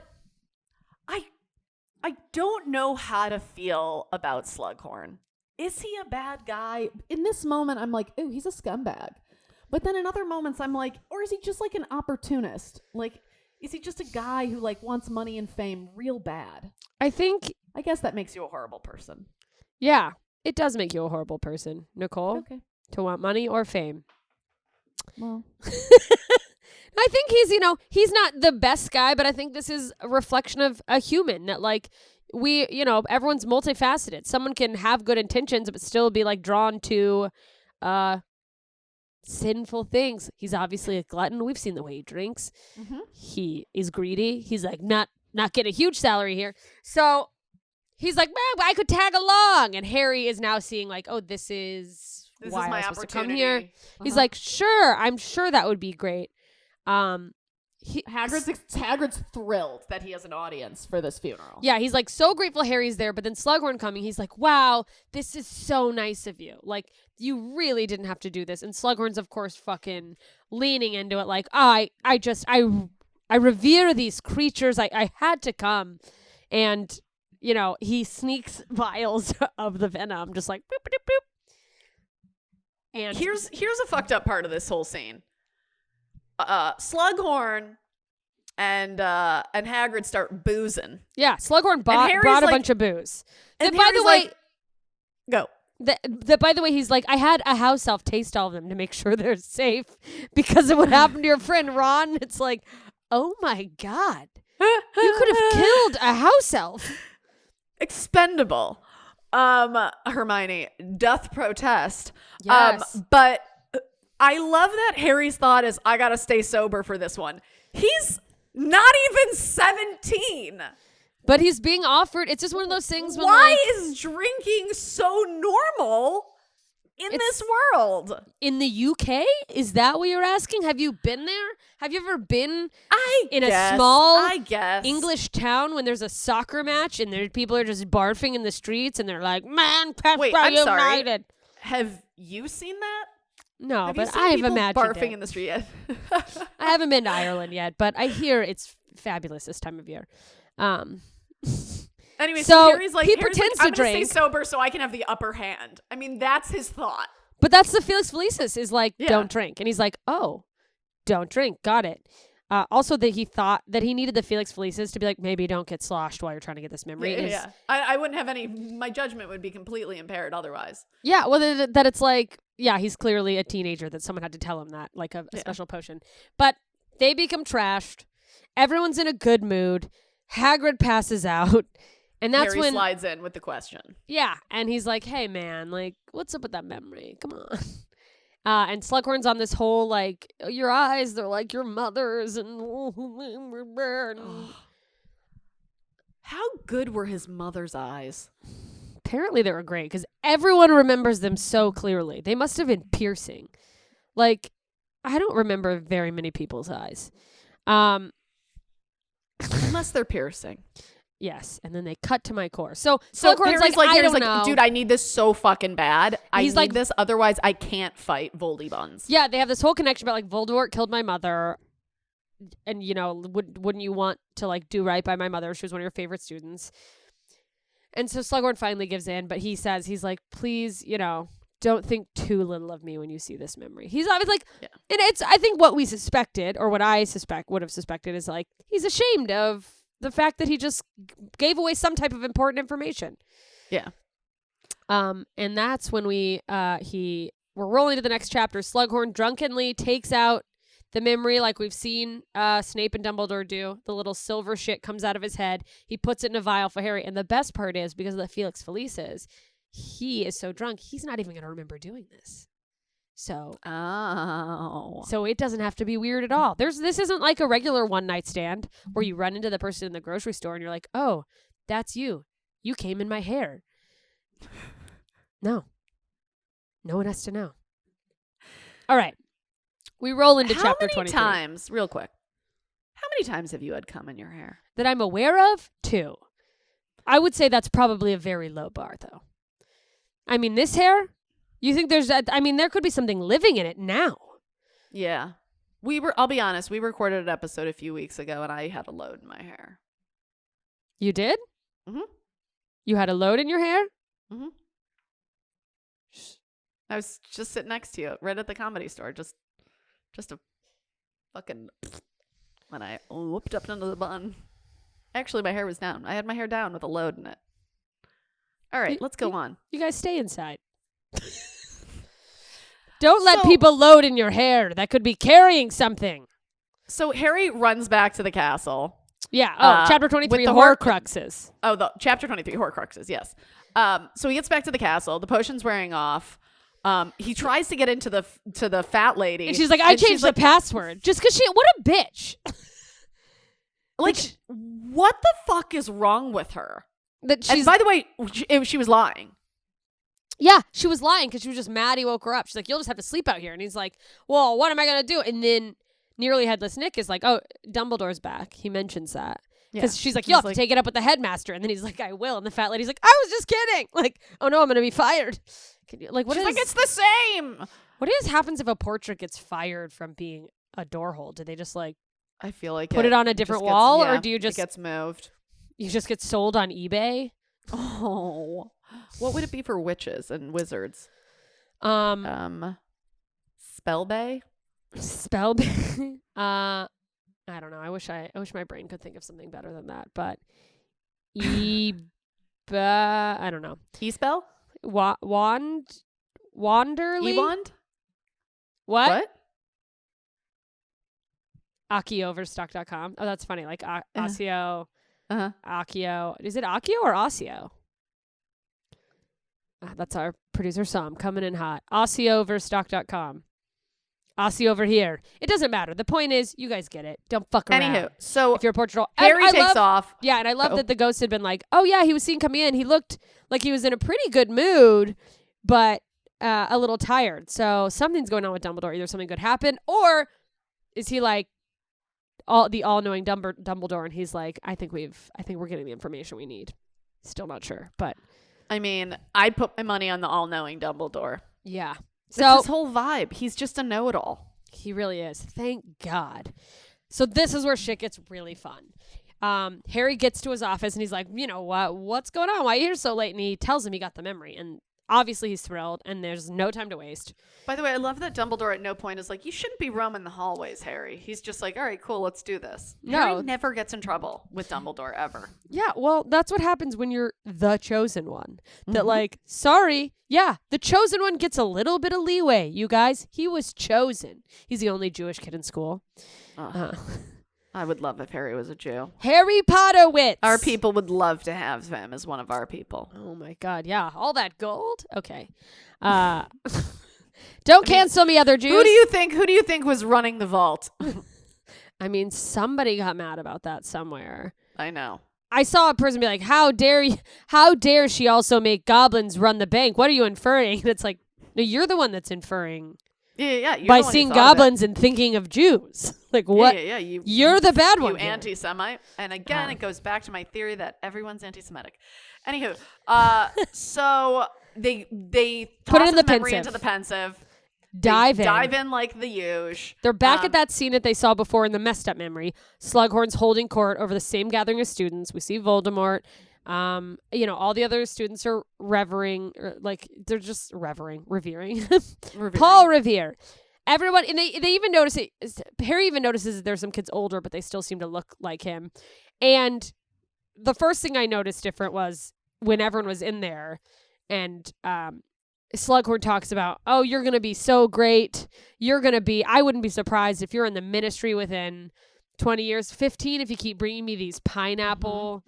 I don't know how to feel about Slughorn. Is he a bad guy? In this moment, I'm like, ooh, he's a scumbag. But then in other moments, I'm like, or is he just like an opportunist? Like, is he just a guy who like wants money and fame real bad? I guess that makes you a horrible person. Yeah, it does make you a horrible person, Nicole. Okay. To want money or fame. Well... I think he's not the best guy, but I think this is a reflection of a human that like everyone's multifaceted. Someone can have good intentions, but still be like drawn to sinful things. He's obviously a glutton. We've seen the way he drinks. Mm-hmm. He is greedy. He's like not getting a huge salary here. So he's like, man, I could tag along. And Harry is now seeing like, oh, this is why my I'm supposed to come opportunity. here. Uh-huh. He's like, sure, I'm sure that would be great. Hagrid's thrilled that he has an audience for this funeral. Yeah, he's like so grateful Harry's there, but then Slughorn coming, he's like, wow, this is so nice of you. Like, you really didn't have to do this. And Slughorn's, of course, fucking leaning into it like, I revere these creatures. I had to come. And, he sneaks vials of the venom, just like, boop, boop, boop. And here's a fucked up part of this whole scene. Slughorn and Hagrid start boozing. Yeah, Slughorn brought a bunch of booze. And by the way, go. By the way, he's like, I had a house elf taste all of them to make sure they're safe because of what happened to your friend Ron. It's like, oh my God, you could have killed a house elf. Expendable. Hermione doth protest. Yes. But I love that Harry's thought is, I gotta stay sober for this one. He's not even 17. But he's being offered. It's just one of those things. When, why is drinking so normal in this world? In the UK? Is that what you're asking? Have you been there? Have you ever been a small English town when there's a soccer match and there people are just barfing in the streets and they're like, Manchester United. Sorry. Have you seen that? No, but I have imagined barfing it. in the street yet. I haven't been to Ireland yet, but I hear it's fabulous this time of year. Anyway, so Harry's like, he pretends to drink. I'm gonna stay sober so I can have the upper hand. I mean, that's his thought. But that's the Felix Felicis is like, don't drink. And he's like, oh, don't drink. Got it. Also that he thought that he needed the Felix Felicis to be like, maybe don't get sloshed while you're trying to get this memory. Yeah. I wouldn't have any, my judgment would be completely impaired otherwise. Yeah, well, that it's like, yeah, he's clearly a teenager that someone had to tell him that, like a special potion. But they become trashed. Everyone's in a good mood. Hagrid passes out. And that's Harry when slides in with the question. Yeah. And he's like, hey, man, like, what's up with that memory? Come on. And Slughorn's on this whole, like, your eyes, they're like your mother's. And how good were his mother's eyes? Apparently they were great because everyone remembers them so clearly. They must have been piercing. Like, I don't remember very many people's eyes. Unless they're piercing. Yes, and then they cut to my core. So Harry's like I don't know. Dude, I need this so fucking bad. He's need this, otherwise I can't fight Voldybuns. Yeah, they have this whole connection about like Voldemort killed my mother, and you know, wouldn't you want to like do right by my mother? She was one of your favorite students. And so Slughorn finally gives in, but he says, he's like, please, you know, don't think too little of me when you see this memory. He's always like, and it's I think what we suspected, or what I would have suspected, is like he's ashamed of the fact that he just gave away some type of important information. Yeah. And that's when we're rolling to the next chapter. Slughorn drunkenly takes out the memory like we've seen Snape and Dumbledore do. The little silver shit comes out of his head. He puts it in a vial for Harry. And the best part is, because of the Felix Felicis, he is so drunk, he's not even going to remember doing this. So it doesn't have to be weird at all. This isn't like a regular one night stand where you run into the person in the grocery store and you're like, oh, that's you. You came in my hair. No. No one has to know. All right. We roll into chapter 23. How many times, real quick, how many times have you had cum in your hair? That I'm aware of? 2. I would say that's probably a very low bar, though. I mean, this hair... You think there could be something living in it now. Yeah. I'll be honest, we recorded an episode a few weeks ago and I had a load in my hair. You did? Mm-hmm. You had a load in your hair? Mm-hmm. I was just sitting next to you, right at the Comedy Store, just a fucking, when I whooped up into the bun. Actually, my hair was down. I had my hair down with a load in it. All right, let's go on. You guys stay inside. Don't let people load in your hair. That could be carrying something. So Harry runs back to the castle. Yeah. Chapter 23, Horcruxes. Chapter 23, Horcruxes, yes. So he gets back to the castle. The potion's wearing off. He tries to get into the fat lady. And she's like, I changed the password. Just because what a bitch. What the fuck is wrong with her? And by the way, she was lying. Yeah, she was lying because she was just mad he woke her up. She's like, you'll just have to sleep out here. And he's like, well, what am I going to do? And then Nearly Headless Nick is like, oh, Dumbledore's back. He mentions that. Because she's like, you'll have to take it up with the headmaster. And then he's like, I will. And the fat lady's like, I was just kidding. Like, oh no, I'm going to be fired. She's like, it's the same. What happens if a portrait gets fired from being a door hole? Do they just like, I feel like put it on a different wall? Or do you it gets moved? You just get sold on eBay? Oh. What would it be for witches and wizards? Spellbay? Spellbay? I don't know. I wish my brain could think of something better than that. But I don't know. E-spell? Wanderly? E-wand? What? AkioOverstock.com. Oh, that's funny. Like Accio. Accio. Is it Accio or Osseo? That's our producer Sam coming in hot. AussieOverstock.com. Aussie over here. It doesn't matter. The point is, you guys get it. Don't fuck around. Anywho, so if you're Portugal, Harry takes off. Yeah, and I love that the ghost had been like, oh yeah, he was seen coming in. He looked like he was in a pretty good mood, but a little tired. So something's going on with Dumbledore. Either something good happened, or is he like the all-knowing Dumbledore, and he's like, I think we're getting the information we need. Still not sure, but I mean, I'd put my money on the all-knowing Dumbledore. Yeah. So his whole vibe. He's just a know-it-all. He really is. Thank God. So this is where shit gets really fun. Harry gets to his office and he's like, you know what? What's going on? Why are you here so late? And he tells him he got the memory. And obviously he's thrilled and there's no time to waste. By the way, I love that Dumbledore at no point is like, you shouldn't be roaming the hallways, Harry. He's just like, all right, cool, let's do this. No. Harry never gets in trouble with Dumbledore, ever. Yeah, well, that's what happens when you're the chosen one. That like, sorry, yeah, the chosen one gets a little bit of leeway, you guys. He was chosen. He's the only Jewish kid in school. I would love if Harry was a Jew. Harry Potterwitz. Our people would love to have him as one of our people. Oh my God, yeah. All that gold? Okay. Don't cancel me, other Jews. Who do you think was running the vault? I mean, somebody got mad about that somewhere. I know. I saw a person be like, how dare she also make goblins run the bank? What are you inferring? And it's like, no, you're the one that's inferring. Yeah. By seeing goblins and thinking of Jews. Like, what? Yeah. You're the bad one. You anti-Semite. And again, it goes back to my theory that everyone's anti-Semitic. Anywho, so they put toss it in the memory pensive. into the pensive. Dive in like the huge. They're back at that scene that they saw before in the messed up memory. Slughorn's holding court over the same gathering of students. We see Voldemort. All the other students are revering, they're just revering. Paul Revere. Everyone, and they even notice it. Harry even notices that there's some kids older, but they still seem to look like him. And the first thing I noticed different was when everyone was in there, and Slughorn talks about, oh, you're going to be so great. I wouldn't be surprised if you're in the ministry within 20 years, 15 if you keep bringing me these pineapple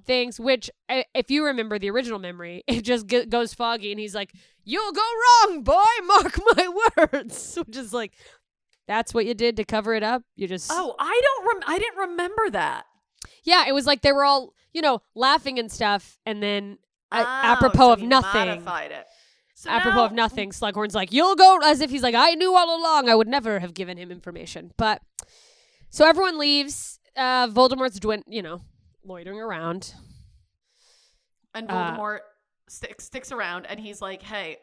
things, which if you remember the original memory, it just goes foggy and he's like, you'll go wrong, boy, mark my words, which is like, that's what you did to cover it up. You just... Oh, I didn't remember that. Yeah, it was like they were all, laughing and stuff, and then apropos of nothing. Modified it. So apropos of nothing, Slughorn's like, you'll go, as if he's like, I knew all along. I would never have given him information. But, so everyone leaves. Voldemort's, loitering around. And Voldemort sticks around, and he's like, hey,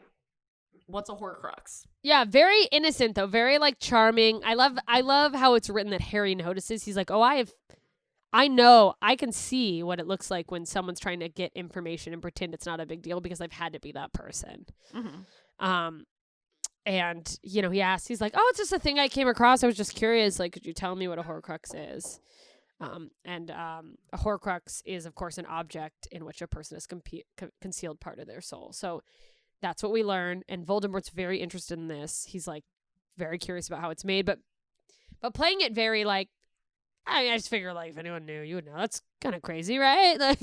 what's a Horcrux? Yeah, very innocent, though. Very, charming. I love how it's written that Harry notices. He's like, oh, I know, I can see what it looks like when someone's trying to get information and pretend it's not a big deal because I've had to be that person. And, he asks, he's like, oh, it's just a thing I came across. I was just curious. Like, could you tell me what a Horcrux is? A Horcrux is, of course, an object in which a person has concealed part of their soul. So that's what we learn. And Voldemort's very interested in this. He's very curious about how it's made, but playing it very I just figure if anyone knew, you would know. That's kind of crazy, right? I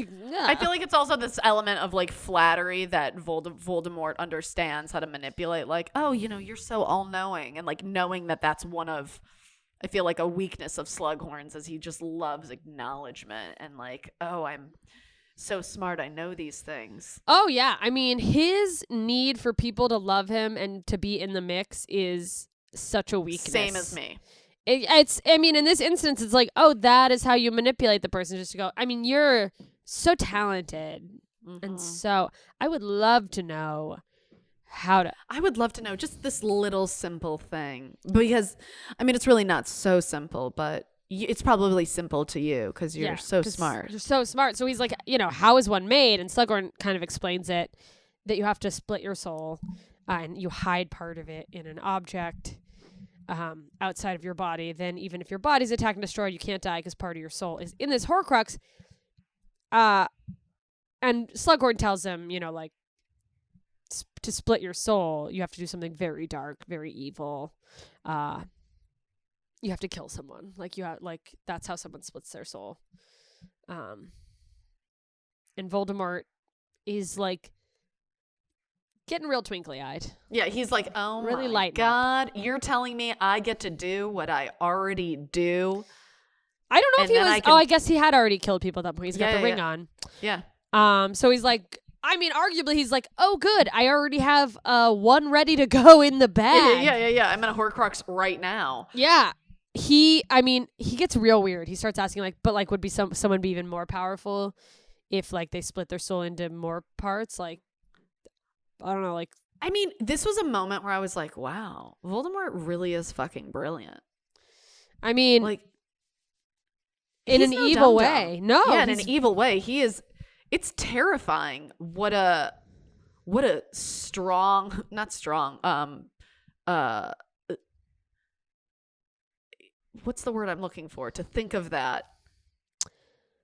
feel like it's also this element of flattery that Voldemort understands how to manipulate. Oh, you're so all-knowing, and knowing that that's one of, I feel a weakness of Slughorn's, as he just loves acknowledgement and oh, I'm so smart, I know these things. Oh yeah, I mean his need for people to love him and to be in the mix is such a weakness. Same as me. In this instance, it's oh, that is how you manipulate the person, just to go, you're so talented. And so I would love to know I would love to know just this little simple thing, because, it's really not so simple, but it's probably simple to you because you're so smart. You're so smart. So he's like, how is one made? And Slughorn kind of explains it, that you have to split your soul and you hide part of it in an object outside of your body. Then even if your body's attacked and destroyed, you can't die because part of your soul is in this Horcrux. And Slughorn tells him, to split your soul, you have to do something very dark, very evil. You have to kill someone. That's how someone splits their soul. And Voldemort is getting real twinkly eyed. Yeah, he's like, oh really my light God, you're telling me I get to do what I already do? I don't know if he was. I guess he had already killed people at that point. He's got the ring on. Yeah. So he's like, I mean, arguably, he's like, oh, good. I already have one ready to go in the bag. Yeah. I'm in a Horcrux right now. Yeah. He gets real weird. He starts asking, like, but, like, would be someone be even more powerful if, like, they split their soul into more parts? Like, I don't know, like. I mean, this was a moment where I was like, wow, Voldemort really is fucking brilliant. I mean, like, in an evil way. No. Yeah, in an evil way. He is. It's terrifying. What a strong, not strong. What's the word I'm looking for? To think of that.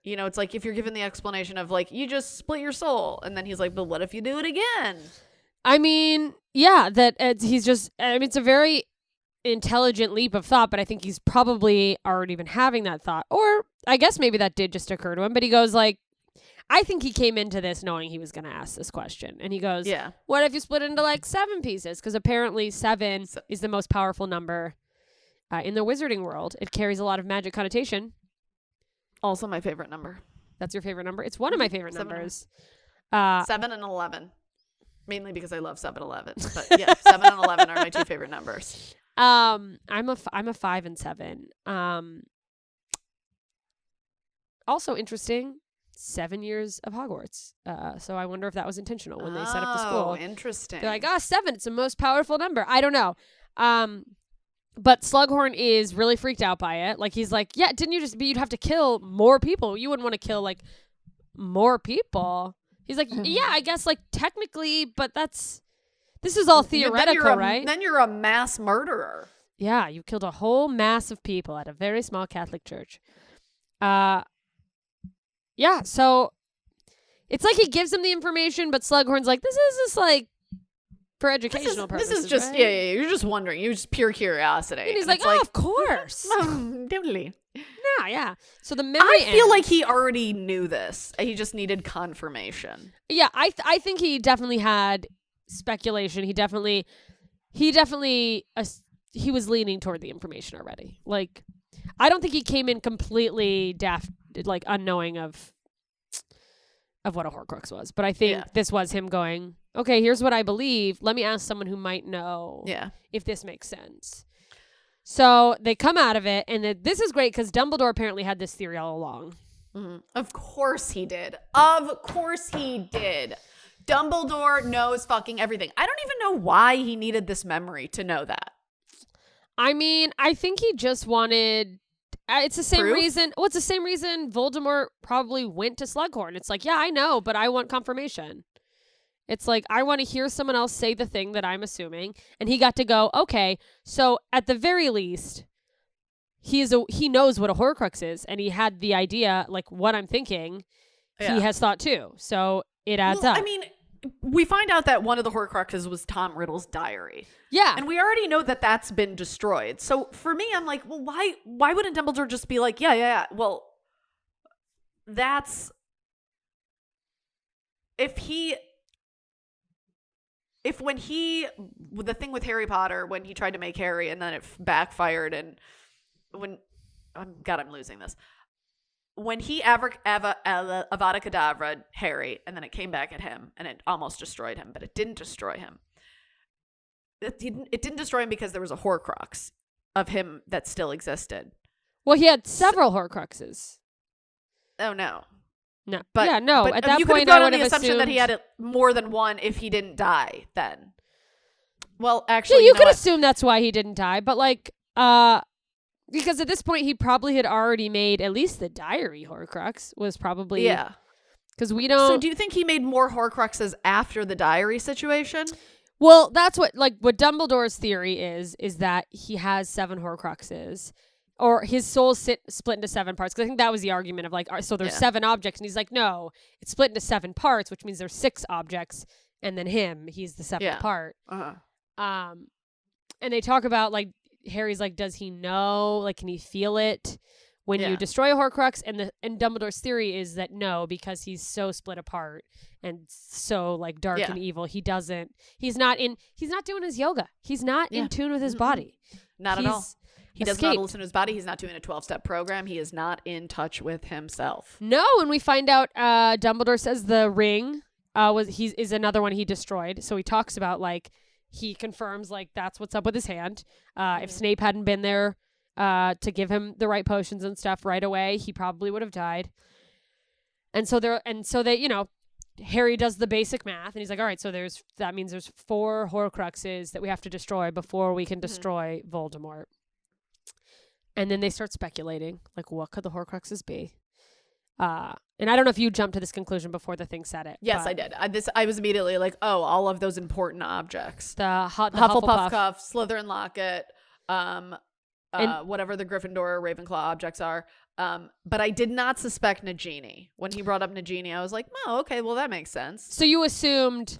You know, it's like if you're given the explanation of like, you just split your soul. And then he's like, but what if you do it again? I mean, yeah, it's a very intelligent leap of thought, but I think he's probably already been having that thought. Or I guess maybe that did just occur to him, but he goes like, I think he came into this knowing he was going to ask this question. And he goes, yeah, what if you split it into like 7 pieces? Because apparently 7 is the most powerful number in the wizarding world. It carries a lot of magic connotation. Also my favorite number. That's your favorite number? It's one of my favorite numbers. 7 and 11. Mainly because I love 7-11. But yeah, 7 and 11 are my 2 favorite numbers. I'm a 5 and 7. Also interesting, 7 years of Hogwarts. So I wonder if that was intentional when they set up the school. Oh, interesting. They're like, 7, it's the most powerful number. I don't know. But Slughorn is really freaked out by it. Like, he's like, yeah, you'd have to kill more people. You wouldn't want to kill, like, more people. He's like, yeah, I guess, like, technically, but this is all theoretical, right? Then you're a mass murderer. Yeah, you killed a whole mass of people at a very small Catholic church. Yeah, so it's like he gives him the information, but Slughorn's like, this is just, like, for educational purposes, this is just, right? yeah, you're just wondering. You're just pure curiosity. And he's like, of course. Totally. Yeah. So the memory I feel like he already knew this. He just needed confirmation. Yeah, I think he definitely had speculation. He was leaning toward the information already. Like, I don't think he came in completely daft, like, unknowing of what a Horcrux was. But I think this was him going, okay, here's what I believe. Let me ask someone who might know if this makes sense. So they come out of it, and this is great because Dumbledore apparently had this theory all along. Mm-hmm. Of course he did. Dumbledore knows fucking everything. I don't even know why he needed this memory to know that. I mean, I think he just wanted... it's the same reason... Well, it's the same reason Voldemort probably went to Slughorn. It's like, yeah, I know, but I want confirmation. It's like, I want to hear someone else say the thing that I'm assuming. And he got to go, okay, so at the very least, he knows what a Horcrux is. And he had the idea, like, what I'm thinking, he has thought too. So it adds up. I mean, we find out that one of the Horcruxes was Tom Riddle's diary. Yeah. And we already know that that's been destroyed. So for me, I'm like, well, why wouldn't Dumbledore just be like, yeah. Well, that's... If when the thing with Harry Potter, when he tried to make Harry and then it backfired, and when, I'm losing this. When he Avada Kedavra Harry, and then it came back at him, and it almost destroyed him, but it didn't destroy him. It didn't destroy him because there was a Horcrux of him that still existed. Well, he had several Horcruxes. Oh, no. No, but at that you point, I I would would have have assumed that he had more than one if he didn't die. Then, well, yeah, actually, you could assume that's why he didn't die. But like, because at this point, he probably had already made at least the diary Horcrux was probably because we don't. So, do you think he made more Horcruxes after the diary situation? Well, that's what Dumbledore's theory is that he has 7 Horcruxes. Or his soul split into 7 parts. Because I think that was the argument of like, so there's 7 objects. And he's like, no, it's split into 7 parts, which means there's 6 objects. And then he's the 7th part. Uh-huh. And they talk about like, Harry's like, does he know? Like, can he feel it? when you destroy a Horcrux. And Dumbledore's theory is that no, because he's so split apart and so like dark and evil, he's not doing his yoga. He's not in tune with his body. Not at all. He does not listen to his body. He's not doing a 12-step program. He is not in touch with himself. No, and we find out Dumbledore says the ring is another one he destroyed. So he talks about like he confirms like that's what's up with his hand. If Snape hadn't been there to give him the right potions and stuff right away, he probably would have died. And so they, Harry does the basic math and he's like, all right, so that means there's 4 Horcruxes that we have to destroy before we can destroy Voldemort. And then they start speculating, like, what could the Horcruxes be? And I don't know if you jumped to this conclusion before the thing said it. Yes, I did. I was immediately like, oh, all of those important objects. The Hufflepuff cuff, Slytherin locket, whatever the Gryffindor or Ravenclaw objects are. But I did not suspect Nagini. When he brought up Nagini, I was like, oh, okay, well, that makes sense. So you assumed...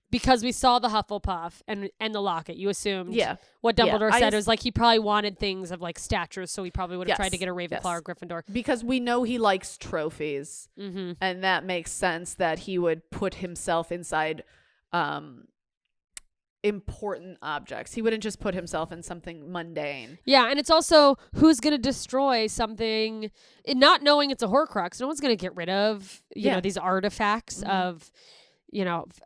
Because we saw the Hufflepuff and the locket, you assumed what Dumbledore said. It was like he probably wanted things of like stature, so he probably would have tried to get a Ravenclaw or Gryffindor. Because we know he likes trophies, and that makes sense that he would put himself inside important objects. He wouldn't just put himself in something mundane. Yeah, and it's also who's going to destroy something, not knowing it's a Horcrux. No one's going to get rid of these artifacts of...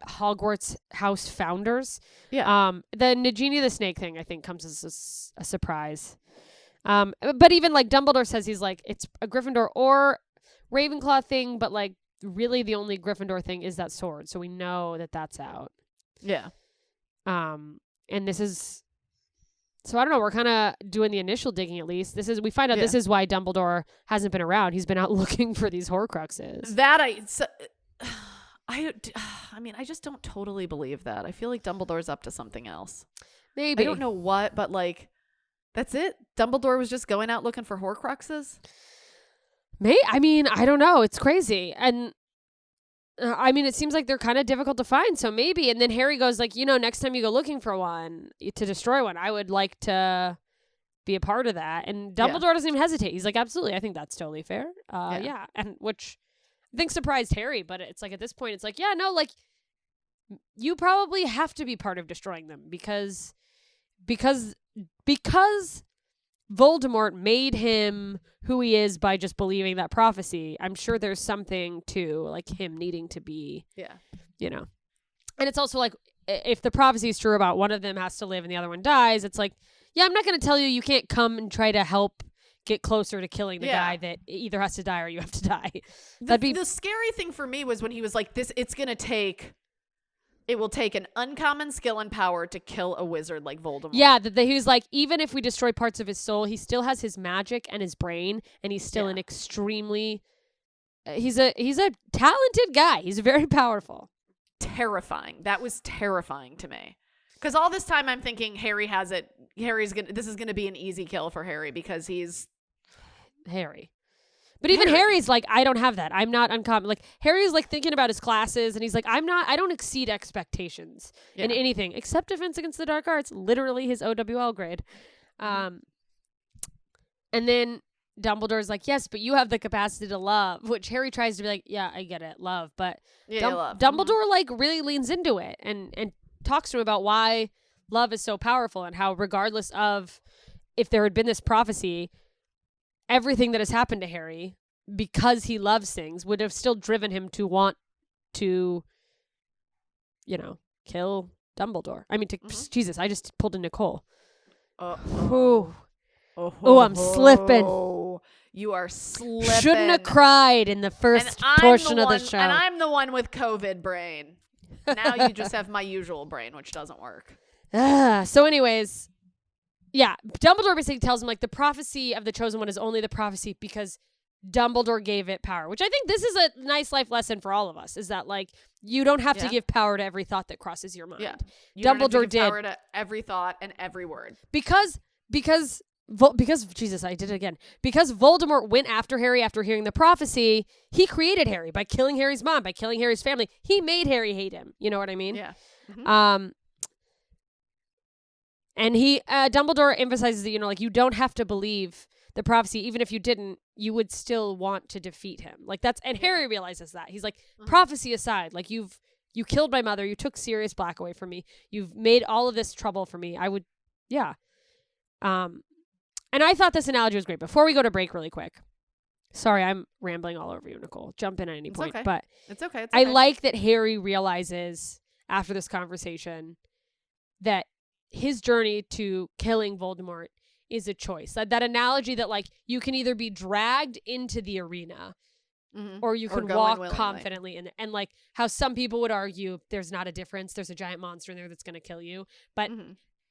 Hogwarts house founders. Yeah. The Nagini the snake thing, I think, comes as a surprise. But even like Dumbledore says, he's like, it's a Gryffindor or Ravenclaw thing, but like really the only Gryffindor thing is that sword. So we know that that's out. Yeah. And this is, so I don't know. We're kind of doing the initial digging at least. We find out this is why Dumbledore hasn't been around. He's been out looking for these Horcruxes. I just don't totally believe that. I feel like Dumbledore's up to something else. Maybe. I don't know what, but like, that's it? Dumbledore was just going out looking for Horcruxes? I don't know. It's crazy. And it seems like they're kind of difficult to find. So maybe. And then Harry goes like, next time you go looking for one, to destroy one, I would like to be a part of that. And Dumbledore doesn't even hesitate. He's like, absolutely. I think that's totally fair. Yeah. And which... I think surprised Harry, but it's like at this point, it's like, yeah, no, like you probably have to be part of destroying them because Voldemort made him who he is by just believing that prophecy. I'm sure there's something to like him needing to be, and it's also like if the prophecy is true about one of them has to live and the other one dies, it's like, yeah, I'm not going to tell you can't come and try to help get closer to killing the guy that either has to die or you have to die. The scary thing for me was when he was like, it will take an uncommon skill and power to kill a wizard like Voldemort. Yeah, he was like, even if we destroy parts of his soul, he still has his magic and his brain, and he's still an extremely he's a talented guy. He's very powerful. Terrifying. That was terrifying to me. Because all this time I'm thinking Harry has it. This is gonna be an easy kill for Harry because he's Harry. But even Harry's like, I don't have that. I'm not uncommon. Like Harry's like thinking about his classes and he's like, I don't exceed expectations in anything except Defense Against the Dark Arts, literally his OWL grade. And then Dumbledore's like, yes, but you have the capacity to love, which Harry tries to be like, yeah, I get it, love. But love. Dumbledore like really leans into it and talks to him about why love is so powerful and how regardless of if there had been this prophecy, everything that has happened to Harry, because he loves things, would have still driven him to want to, kill Dumbledore. Jesus, I just pulled a Nicole. Oh, I'm slipping. You are slipping. Shouldn't have cried in the first portion of the show. And I'm the one with COVID brain. Now you just have my usual brain, which doesn't work. So anyways... Yeah, Dumbledore basically tells him, like, the prophecy of the Chosen One is only the prophecy because Dumbledore gave it power, which I think this is a nice life lesson for all of us, is that, like, you don't have to give power to every thought that crosses your mind. Yeah. Dumbledore did. Power to every thought and every word. Because, Jesus, I did it again. Because Voldemort went after Harry after hearing the prophecy, he created Harry by killing Harry's mom, by killing Harry's family. He made Harry hate him. You know what I mean? Yeah. Mm-hmm. And Dumbledore emphasizes that, like, you don't have to believe the prophecy. Even if you didn't, you would still want to defeat him. Like, and Harry realizes that. He's like, prophecy aside, like, you killed my mother. You took Sirius Black away from me. You've made all of this trouble for me. Yeah. And I thought this analogy was great. Before we go to break really quick. Sorry, I'm rambling all over you, Nicole. Jump in at any point. Okay. But it's okay. I like that Harry realizes after this conversation that his journey to killing Voldemort is a choice. That analogy that, like, you can either be dragged into the arena or you can walk confidently in there. And, like, how some people would argue there's not a difference. There's a giant monster in there that's going to kill you. But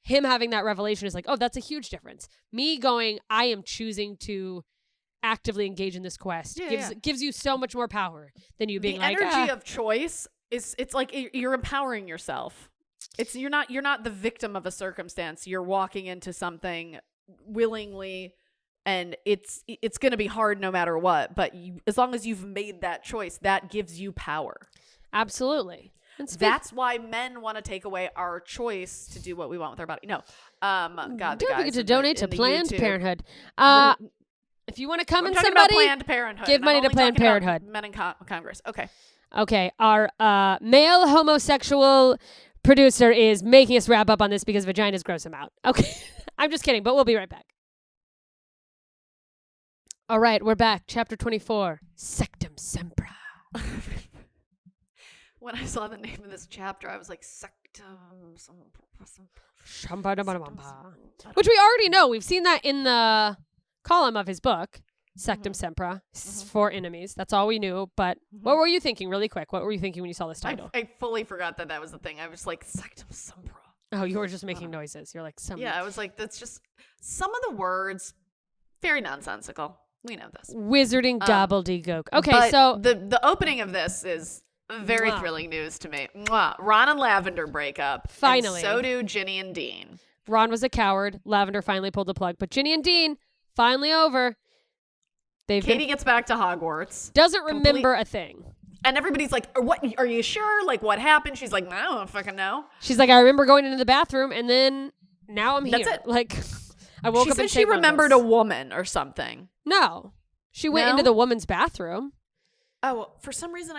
him having that revelation is like, oh, that's a huge difference. Me going, I am choosing to actively engage in this quest gives you so much more power than you being like, the energy of choice it's like you're empowering yourself. You're not the victim of a circumstance. You're walking into something willingly, and it's going to be hard no matter what, but as long as you've made that choice, that gives you power. Absolutely. That's why men want to take away our choice to do what we want with our body. No. God, don't forget to donate to Planned Parenthood. If you want to come in, somebody Planned Parenthood, give money to Planned Parenthood. Men in Congress. Okay. Our male homosexual producer is making us wrap up on this because vaginas gross him out. Okay. I'm just kidding, but we'll be right back. All right, we're back. Chapter 24. Sectum Sempra. When I saw the name of this chapter, I was like, Sectum which we already know. We've seen that in the column of his book, Sectum Sempra, for enemies. That's all we knew. But what were you thinking, really quick? What were you thinking when you saw this title? I fully forgot that was the thing. I was like, Sectum Sempra. Oh, you were just making noises. You're like, yeah, I was like, that's just some of the words, very nonsensical. We know this. Wizarding gobbledygook. Okay, but so the opening of this is very thrilling news to me. Ron and Lavender break up. Finally. And so do Ginny and Dean. Ron was a coward. Lavender finally pulled the plug. But Ginny and Dean, finally over. Katie gets back to Hogwarts. Doesn't remember a thing. And everybody's like, what? Are you sure? Like, what happened? She's like, I don't fucking know. She's like, I remember going into the bathroom, and then now I'm here. That's it. Like, I woke up and she remembered a woman or something. No. She went into the woman's bathroom. Oh, for some reason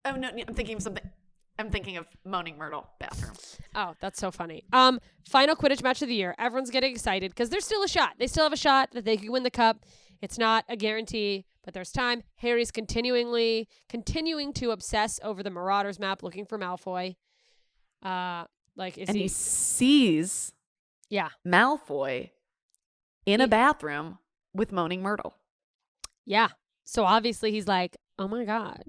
I'm thinking of something. I'm thinking of Moaning Myrtle bathroom. Oh, that's so funny. Final Quidditch match of the year. Everyone's getting excited because there's still a shot. They still have a shot that they could win the cup. It's not a guarantee, but there's time. Harry's continuing to obsess over the Marauders map, looking for Malfoy. He sees Malfoy in a bathroom with Moaning Myrtle. Yeah. So obviously he's like, oh my God.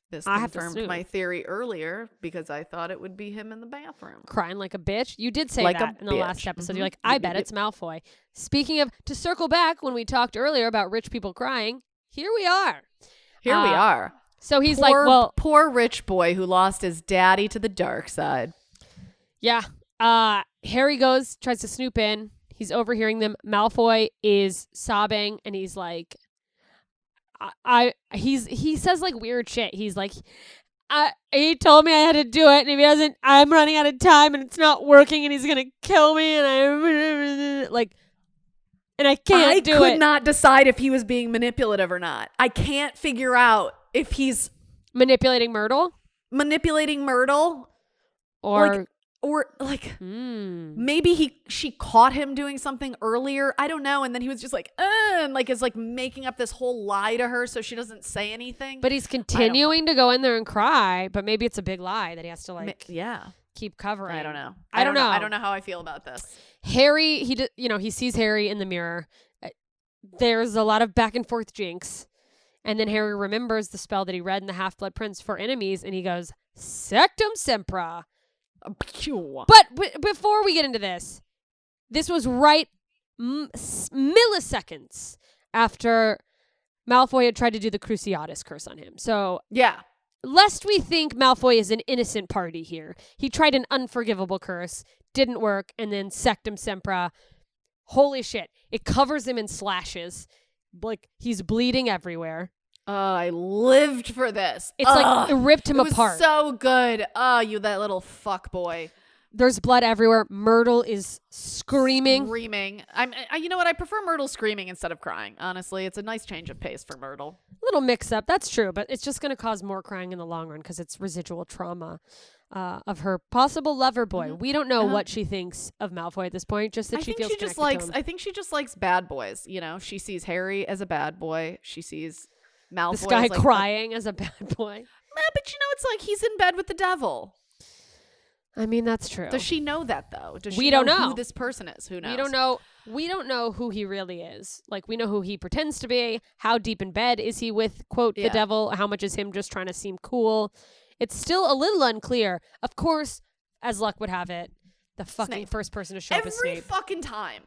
This confirmed my theory earlier because I thought it would be him in the bathroom. Crying like a bitch. You did say that in the last episode. You're like, I bet it's Malfoy. Speaking of, to circle back when we talked earlier about rich people crying, here we are. We are. So he's like, poor rich boy who lost his daddy to the dark side. Yeah. Harry tries to snoop in. He's overhearing them. Malfoy is sobbing and he's like, he says like weird shit. He's like, he told me I had to do it, and if he doesn't, I'm running out of time, and it's not working, and he's gonna kill me, and I can't do it. I could not decide if he was being manipulative or not. I can't figure out if he's manipulating Myrtle, or maybe she caught him doing something earlier. I don't know. And then he was just like, and like is like making up this whole lie to her so she doesn't say anything. But he's continuing to go in there and cry. But maybe it's a big lie that he has to keep covering. I don't know. I don't know. I don't know how I feel about this. Harry, he sees Harry in the mirror. There's a lot of back and forth jinx. And then Harry remembers the spell that he read in the Half-Blood Prince for enemies. And he goes, Sectum Sempra. But before we get into this was right milliseconds after Malfoy had tried to do the Cruciatus curse on him. So yeah, lest we think Malfoy is an innocent party here, he tried an unforgivable curse, didn't work, and then Sectum Sempra. Holy shit! It covers him in slashes, like he's bleeding everywhere. I lived for this. It's like it ripped him apart. It was so good. You that little fuck boy. There's blood everywhere. Myrtle is screaming. You know what? I prefer Myrtle screaming instead of crying. Honestly, it's a nice change of pace for Myrtle. Little mix up. That's true, but it's just going to cause more crying in the long run because it's residual trauma of her possible lover boy. We don't know what she thinks of Malfoy at this point. Just that she feels connected to him. I think she just likes bad boys. You know, she sees Harry as a bad boy. She sees Malfoy. This guy crying as a bad boy. But you know, it's like he's in bed with the devil. I mean, that's true. Does she know that though? Does she we don't know who this person is? Who knows? We don't know who he really is. Like, we know who he pretends to be. How deep in bed is he with, quote, the devil? How much is him just trying to seem cool? It's still a little unclear. Of course, as luck would have it, the fucking first person to show up is Snape. Every fucking time.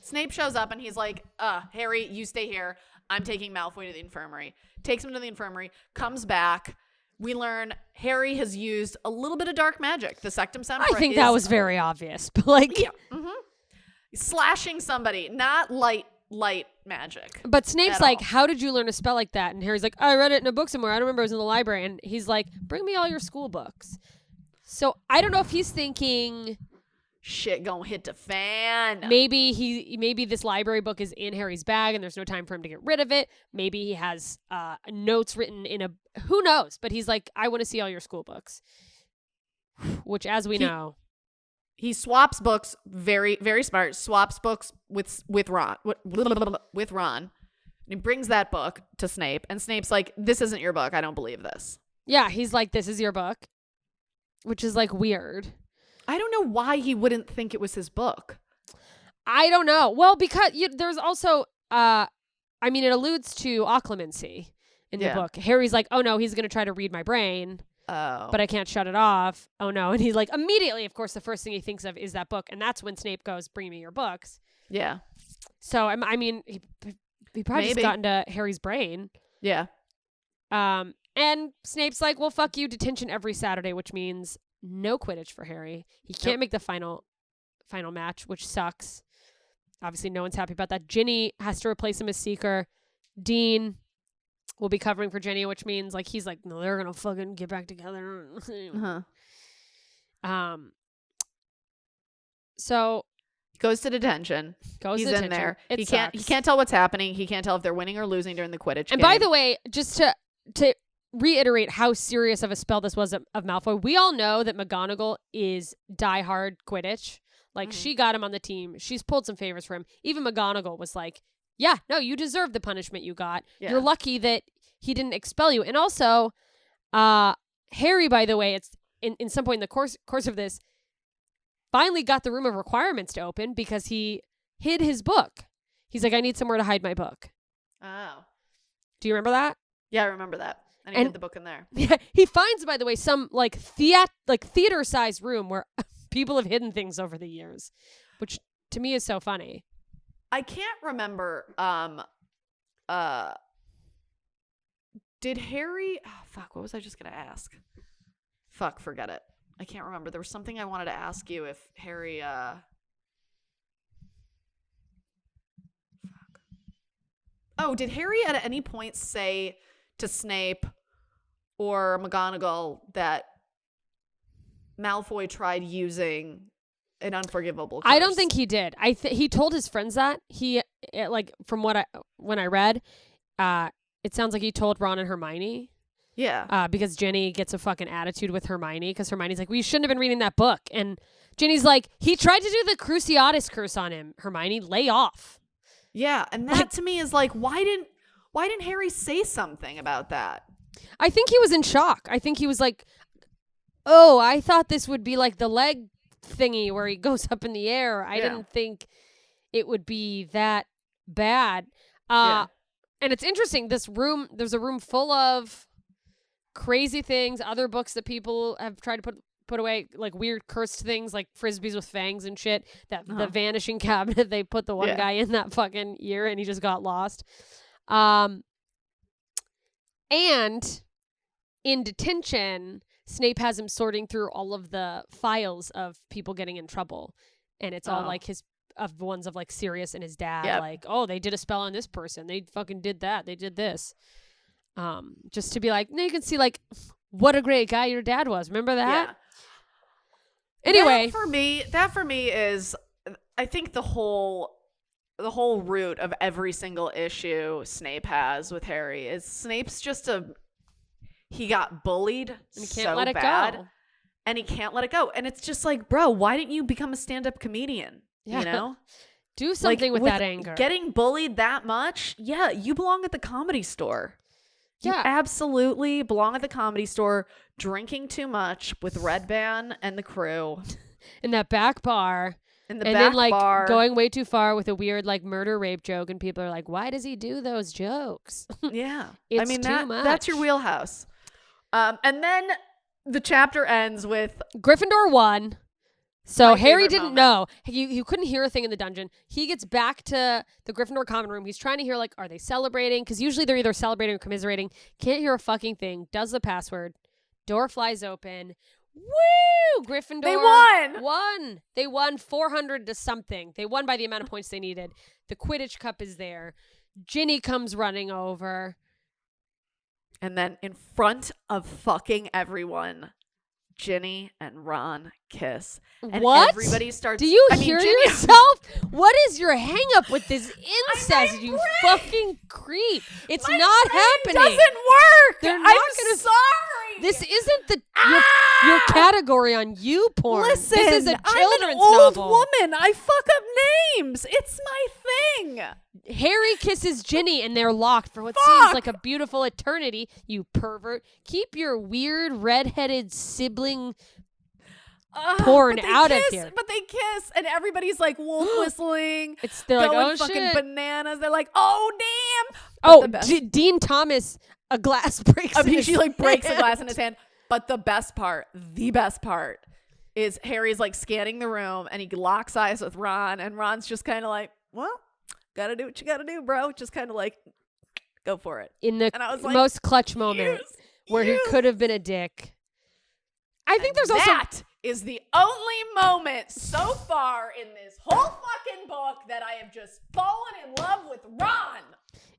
Snape shows up and he's like, Harry, you stay here. I'm taking Malfoy to the infirmary. Takes him to the infirmary. Comes back. We learn Harry has used a little bit of dark magic. The Sectum Sempra. I think that was very obvious. But like, slashing somebody, not light magic. But Snape's like, how did you learn a spell like that? And Harry's like, I read it in a book somewhere. I don't remember. It was in the library. And he's like, bring me all your school books. So I don't know if he's thinking shit gonna hit the fan. Maybe this library book is in Harry's bag and there's no time for him to get rid of it. Maybe he has notes written in who knows? But he's like, I want to see all your school books. Which, as we know, he swaps books. Very, very smart. Swaps books with Ron. With Ron. And he brings that book to Snape, and Snape's like, "This isn't your book. I don't believe this." Yeah, he's like, "This is your book," which is like weird. I don't know why he wouldn't think it was his book. I don't know. Well, because there's also, it alludes to occlumency in the book. Harry's like, oh no, he's going to try to read my brain. Oh. But I can't shut it off. Oh no. And he's like, immediately, of course, the first thing he thinks of is that book. And that's when Snape goes, bring me your books. Yeah. So, he probably just got into Harry's brain. Yeah. And Snape's like, well, fuck you, detention every Saturday, which means no Quidditch for Harry. He can't make the final match, which sucks. Obviously, no one's happy about that. Ginny has to replace him as Seeker. Dean will be covering for Ginny, which means like he's like, no, they're gonna fucking get back together. So goes to detention. He's in there. He can't tell what's happening. He can't tell if they're winning or losing during the Quidditch game. And by the way, just to reiterate how serious of a spell this was of Malfoy, we all know that McGonagall is diehard Quidditch. Like, she got him on the team. She's pulled some favors for him. Even McGonagall was like, yeah, no, you deserve the punishment you got. Yeah. You're lucky that he didn't expel you. And also, Harry, by the way, it's in some point in the course of this, finally got the room of requirements to open because he hid his book. He's like, I need somewhere to hide my book. Oh. Do you remember that? Yeah, I remember that. And he hid the book in there. Yeah, he finds, by the way, some theater-sized room where people have hidden things over the years, which to me is so funny. I can't remember. Did Harry? Oh, fuck. What was I just gonna ask? Fuck, forget it. I can't remember. There was something I wanted to ask you if Harry. Fuck. Oh, did Harry at any point say to Snape or McGonagall that Malfoy tried using an unforgivable curse? I don't think he did. He told his friends that. From when I read, it sounds like he told Ron and Hermione. Yeah. Because Ginny gets a fucking attitude with Hermione because Hermione's like, well, you shouldn't have been reading that book. And Ginny's like, he tried to do the Cruciatus curse on him. Hermione, lay off. Yeah, and that to me is like, why didn't Harry say something about that? I think he was in shock. I think he was like, oh, I thought this would be like the leg thingy where he goes up in the air. I didn't think it would be that bad. And it's interesting, there's a room full of crazy things, other books that people have tried to put away, like weird cursed things like frisbees with fangs and shit, that the vanishing cabinet they put the one guy in that fucking year and he just got lost. And in detention, Snape has him sorting through all of the files of people getting in trouble, and it's all like ones of like Sirius and his dad, like, oh, they did a spell on this person, they fucking did that, they did this, just to be like, no, you can see like what a great guy your dad was. Remember that? Anyway, that for me is, I think the whole root of every single issue Snape has with Harry is Snape's just he got bullied and he can't so let it bad, go. And he can't let it go. And it's just like, bro, why didn't you become a stand-up comedian? Yeah. You know? Do something with that anger. Getting bullied that much, yeah, you belong at the Comedy Store. Yeah. You absolutely belong at the Comedy Store, drinking too much with Red Band and the crew. In that back bar. Then going way too far with a weird like murder rape joke, and people are like, why does he do those jokes? Yeah. It's too much. That's your wheelhouse. And then the chapter ends with Gryffindor won. So Harry didn't know. You couldn't hear a thing in the dungeon. He gets back to the Gryffindor common room. He's trying to hear, like, are they celebrating? Because usually they're either celebrating or commiserating. Can't hear a fucking thing. Does the password. Door flies open. Woo! Gryffindor. They won. They won 400 to something. They won by the amount of points they needed. The Quidditch Cup is there. Ginny comes running over. And then in front of fucking everyone, Ginny and Ron kiss. And what? Everybody starts. Do you hear yourself? What is your hang up with this incest, you fucking creep? It's not happening. It doesn't work. They're not I'm sorry. This isn't your category on you porn. Listen, this is a children's I'm an old novel. woman. I fuck up names. It's my thing. Harry kisses Ginny and they're locked for what seems like a beautiful eternity. You pervert. Keep your weird redheaded sibling porn out of here. But they kiss and everybody's like wolf whistling. They're like, oh fucking shit, bananas. They're like, oh damn. Dean Thomas, a glass breaks. She like breaks a glass in his hand. But the best part is Harry's like scanning the room and he locks eyes with Ron, and Ron's just kind of like, well, gotta do what you gotta do, bro. Just kind of like, go for it. In the most clutch moment where he could have been a dick. I think there's also that is the only moment so far in this whole fucking book that I have just fallen in love with Ron.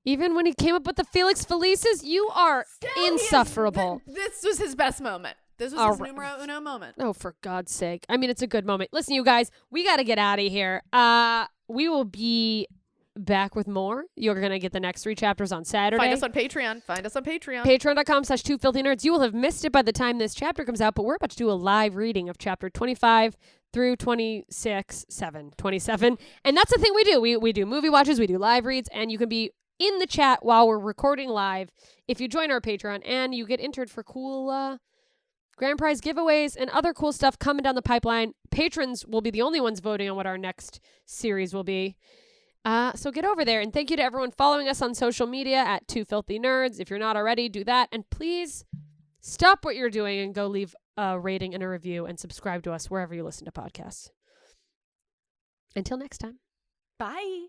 Even when he came up with the Felix Felicis, you are insufferable. This was his best moment. This was his numero uno moment. Oh, for God's sake. I mean, it's a good moment. Listen, you guys, we got to get out of here. We will be back with more. You're going to get the next 3 chapters on Saturday. Find us on Patreon. Patreon.com/2filthynerds. You will have missed it by the time this chapter comes out, but we're about to do a live reading of chapter 25 through 27. And that's the thing we do. We do movie watches, we do live reads, and you can be in the chat while we're recording live if you join our Patreon, and you get entered for cool grand prize giveaways and other cool stuff coming down the pipeline. Patrons will be the only ones voting on what our next series will be. So get over there, and thank you to everyone following us on social media at 2filthynerds. If you're not already, do that, and please stop what you're doing and go leave a rating and a review and subscribe to us wherever you listen to podcasts. Until next time. Bye.